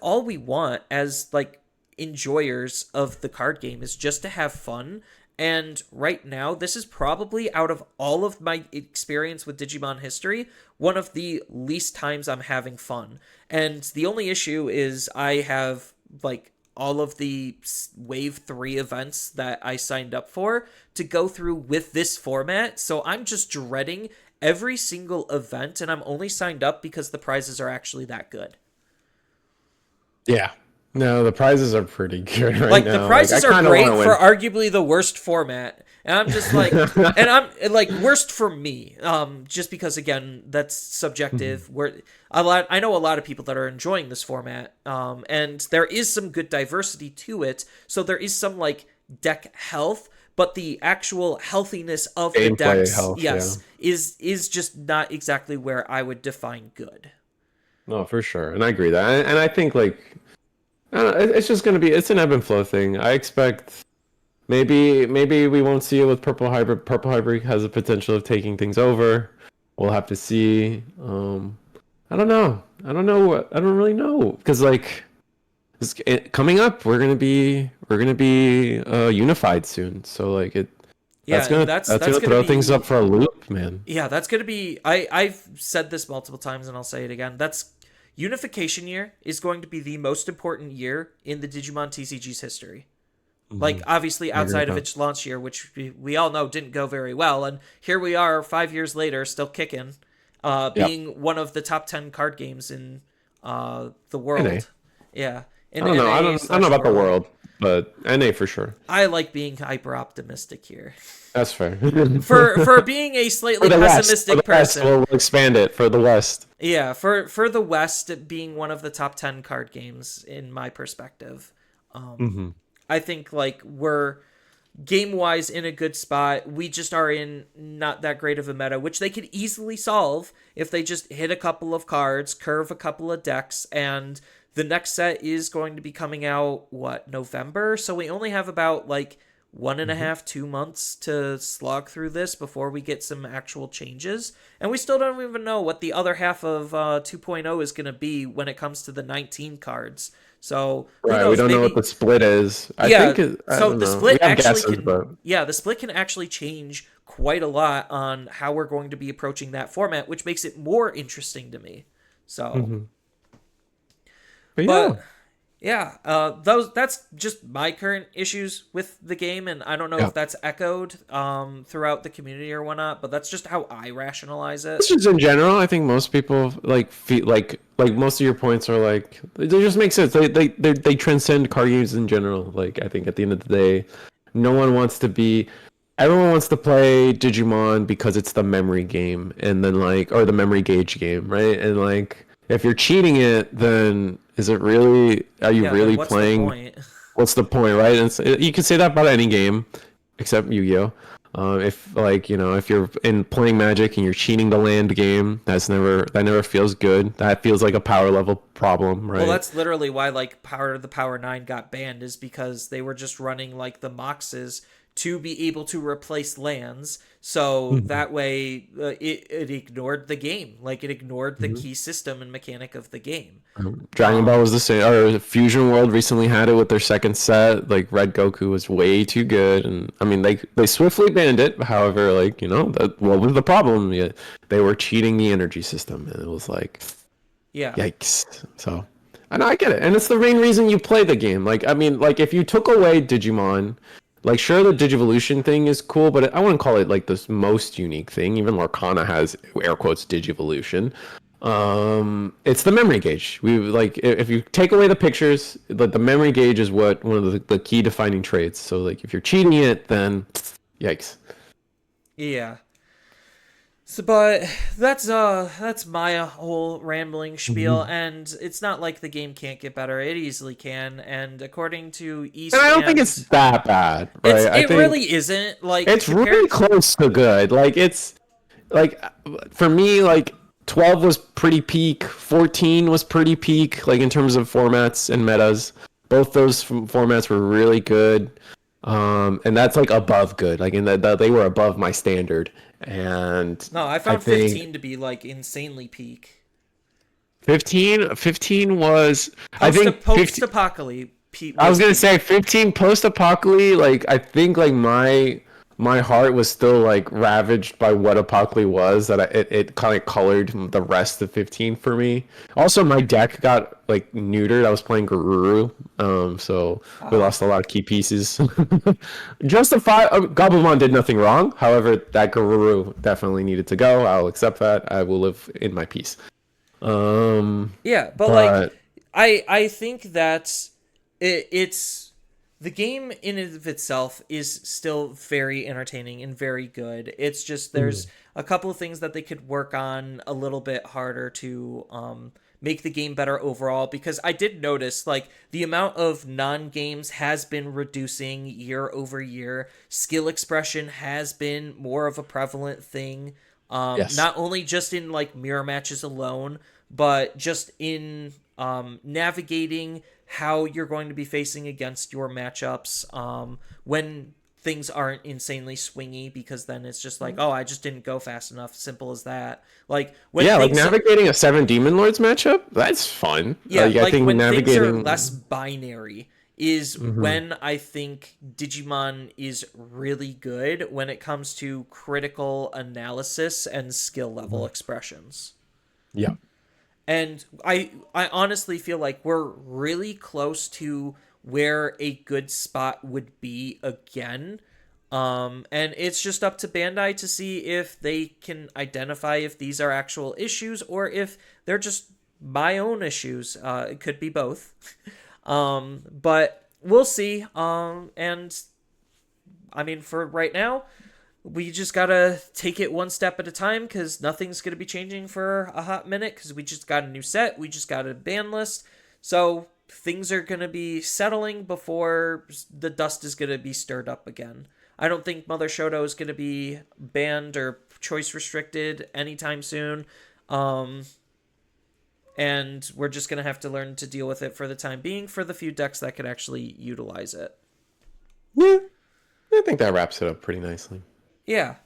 all we want as like enjoyers of the card game, is just to have fun. And right now, this is probably, out of all of my experience with Digimon history, one of the least times I'm having fun. And the only issue is I have like all of the wave 3 events that I signed up for to go through with this format. So I'm just dreading every single event, and I'm only signed up because the prizes are actually that good. Yeah. No, the prizes are pretty good right Like the now. Like I prizes are kind of want great to for win. arguably the worst format. And I'm just like, and I'm like worst for me, just because again that's subjective. Where I know a lot of people that are enjoying this format, and there is some good diversity to it. So there is some like deck health, but the actual healthiness of the Gameplay decks, health, yeah. yes, is just not exactly where I would define good. No, for sure. And I agree that. And I think like I don't know, it's just gonna be it's an ebb and flow thing. I expect maybe we won't see it with Purple Hybrid. Purple Hybrid has the potential of taking things over. We'll have to see. I don't know. I don't know what I don't really know because like coming up, we're gonna be unified soon. So like it Yeah, and that's that's gonna gonna throw things up be, for a loop, man. yeah, that's gonna be. I've said this multiple times, and I'll say it again. That's Unification Year is going to be the most important year in the Digimon TCG's history. Like, Hmm. obviously, I agree with outside of that. its launch year, which we all know didn't go very well, and here we are 5 years later, still kicking, Yep. being one of the top 10 card games in the NA. world. Yeah, I in don't know. NA I don't know slash about the world. world, but NA for sure. I like being hyper optimistic here. That's fair. For being a For slightly the West, for the pessimistic West, person. we'll expand it for the West. Yeah, for the West being one of the top 10 card games in my perspective. Um, Hmm. I think like we're game wise in a good spot. We just are in not that great of a meta, which they could easily solve if they just hit a couple of cards, curve a couple of decks, and the next set is going to be coming out what, November? So we only have about like one and a Hmm. half, 2 months to slog through this before we get some actual changes. And we still don't even know what the other half of 2.0 is going to be when it comes to the 19 cards. So who Right. We knows? don't know what Maybe, the split is. yeah. I So don't the know. We split have actually guesses, can, but yeah, the split can actually change quite a lot on how we're going to be approaching that format, which makes it more interesting to me. So, mhm. But yeah. but yeah, that's just my current issues with the game, and I don't know Yeah. if that's echoed throughout the community or whatnot, but that's just how I rationalize it. It's just in general, I think most people like feel like most of your points are like they just make sense. They transcend card games in general. Like I think at the end of the day, no one wants to be everyone wants to play Digimon because it's the memory game and then like or the memory gauge game, right? And like if you're cheating it, then is it really are you Yeah, then really what's the playing point? what's the point, right? And you can say that about any game except Yu-Gi-Oh. If like if you're in playing Magic and you're cheating the land game, that never feels good. That feels like a power level problem, Well, right? that's literally why like Power the Power 9 got banned, is because they were just running like the Moxes to be able to replace lands. So Mhm. that way it ignored the game. Like it ignored the Mhm. key system and mechanic of the game. Dragon Ball Um was the same. Or Fusion World recently had it with their second set. Like Red Goku was way too good, and I mean they swiftly banned it. However, like what was the problem? Yeah, they were cheating the energy system, and it was like yeah. yikes. So, and I get it, and it's the main reason you play the game. Like I mean, like if you took away Digimon, like sure the Digivolution thing is cool, but I wouldn't call it like the most unique thing. Even Lorcana has air quotes Digivolution. It's the memory gauge. We like if you take away the pictures, the memory gauge is what one of the key defining traits. So like if you're cheating it, then yikes. Yeah. So, but that's my whole rambling spiel, Mhm. and it's not like the game can't get better. It easily can, and according to And East I don't think it's and that bad, right? I it think really isn't like it's really compared. close to good. Like it's like for me, like 12 was pretty peak, 14 was pretty peak, like in terms of formats and metas. Both those formats were really good. And that's like above good, like in that they were above my standard. And No, I I found think 15 to be like insanely peak. 15 was, I think Post 15, apocalypse I was was gonna say peak. 15 post-apocalypse, like I think like my heart was still like ravaged by what apocalypse was, that it kind of colored the rest of 15 for me. Also my deck got like neutered. I was playing Garuru, so we Ah, lost a lot of key pieces. Justify Goblimon did nothing wrong. However, that Garuru definitely needed to go. I'll accept that. I will live in my peace. yeah, but like But I think that it's the game in and of itself is still very entertaining and very good. It's just there's a couple of things that they could work on a little bit harder to make the game better overall, because I did notice like the amount of non-games has been reducing year over year. Skill expression has been more of a prevalent thing. yes. Not only just in like mirror matches alone, but just in navigating how you're going to be facing against your matchups when things aren't insanely swingy, because then it's just like, oh, I just didn't go fast enough. Simple as that. Like when Yeah, like things, navigating a seven demon lords matchup, that's fun. yeah, I like think when things are less navigating. binary is Mhm. when I think Digimon is really good when it comes to critical analysis and skill level expressions. Yeah. And I honestly feel like we're really close to where a good spot would be again. And it's just up to Bandai to see if they can identify if these are actual issues or if they're just my own issues. It could be both. But we'll see. And I mean, for right now, we just gotta take it one step at a time, because nothing's gonna be changing for a hot minute, because we just got a new set, we just got a ban list, so things are gonna be settling before the dust is gonna be stirred up again. I don't think Mother Shoto is gonna be banned or choice restricted anytime soon, um, and we're just gonna have to learn to deal with it for the time being for the few decks that could actually utilize it. Yeah, I think that wraps it up pretty nicely. Yeah.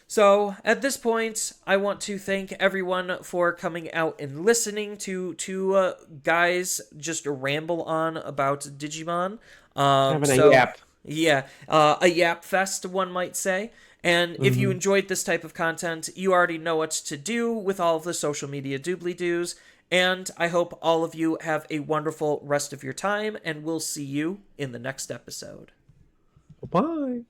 So at this point, I want to thank everyone for coming out and listening to two guys just ramble on about Digimon. Having a So yap. yeah, a yap fest, one might say. And if you Hmm. enjoyed this type of content, you already know what to do with all of the social media doobly doos. And I hope all of you have a wonderful rest of your time, and we'll see you in the next episode. Bye.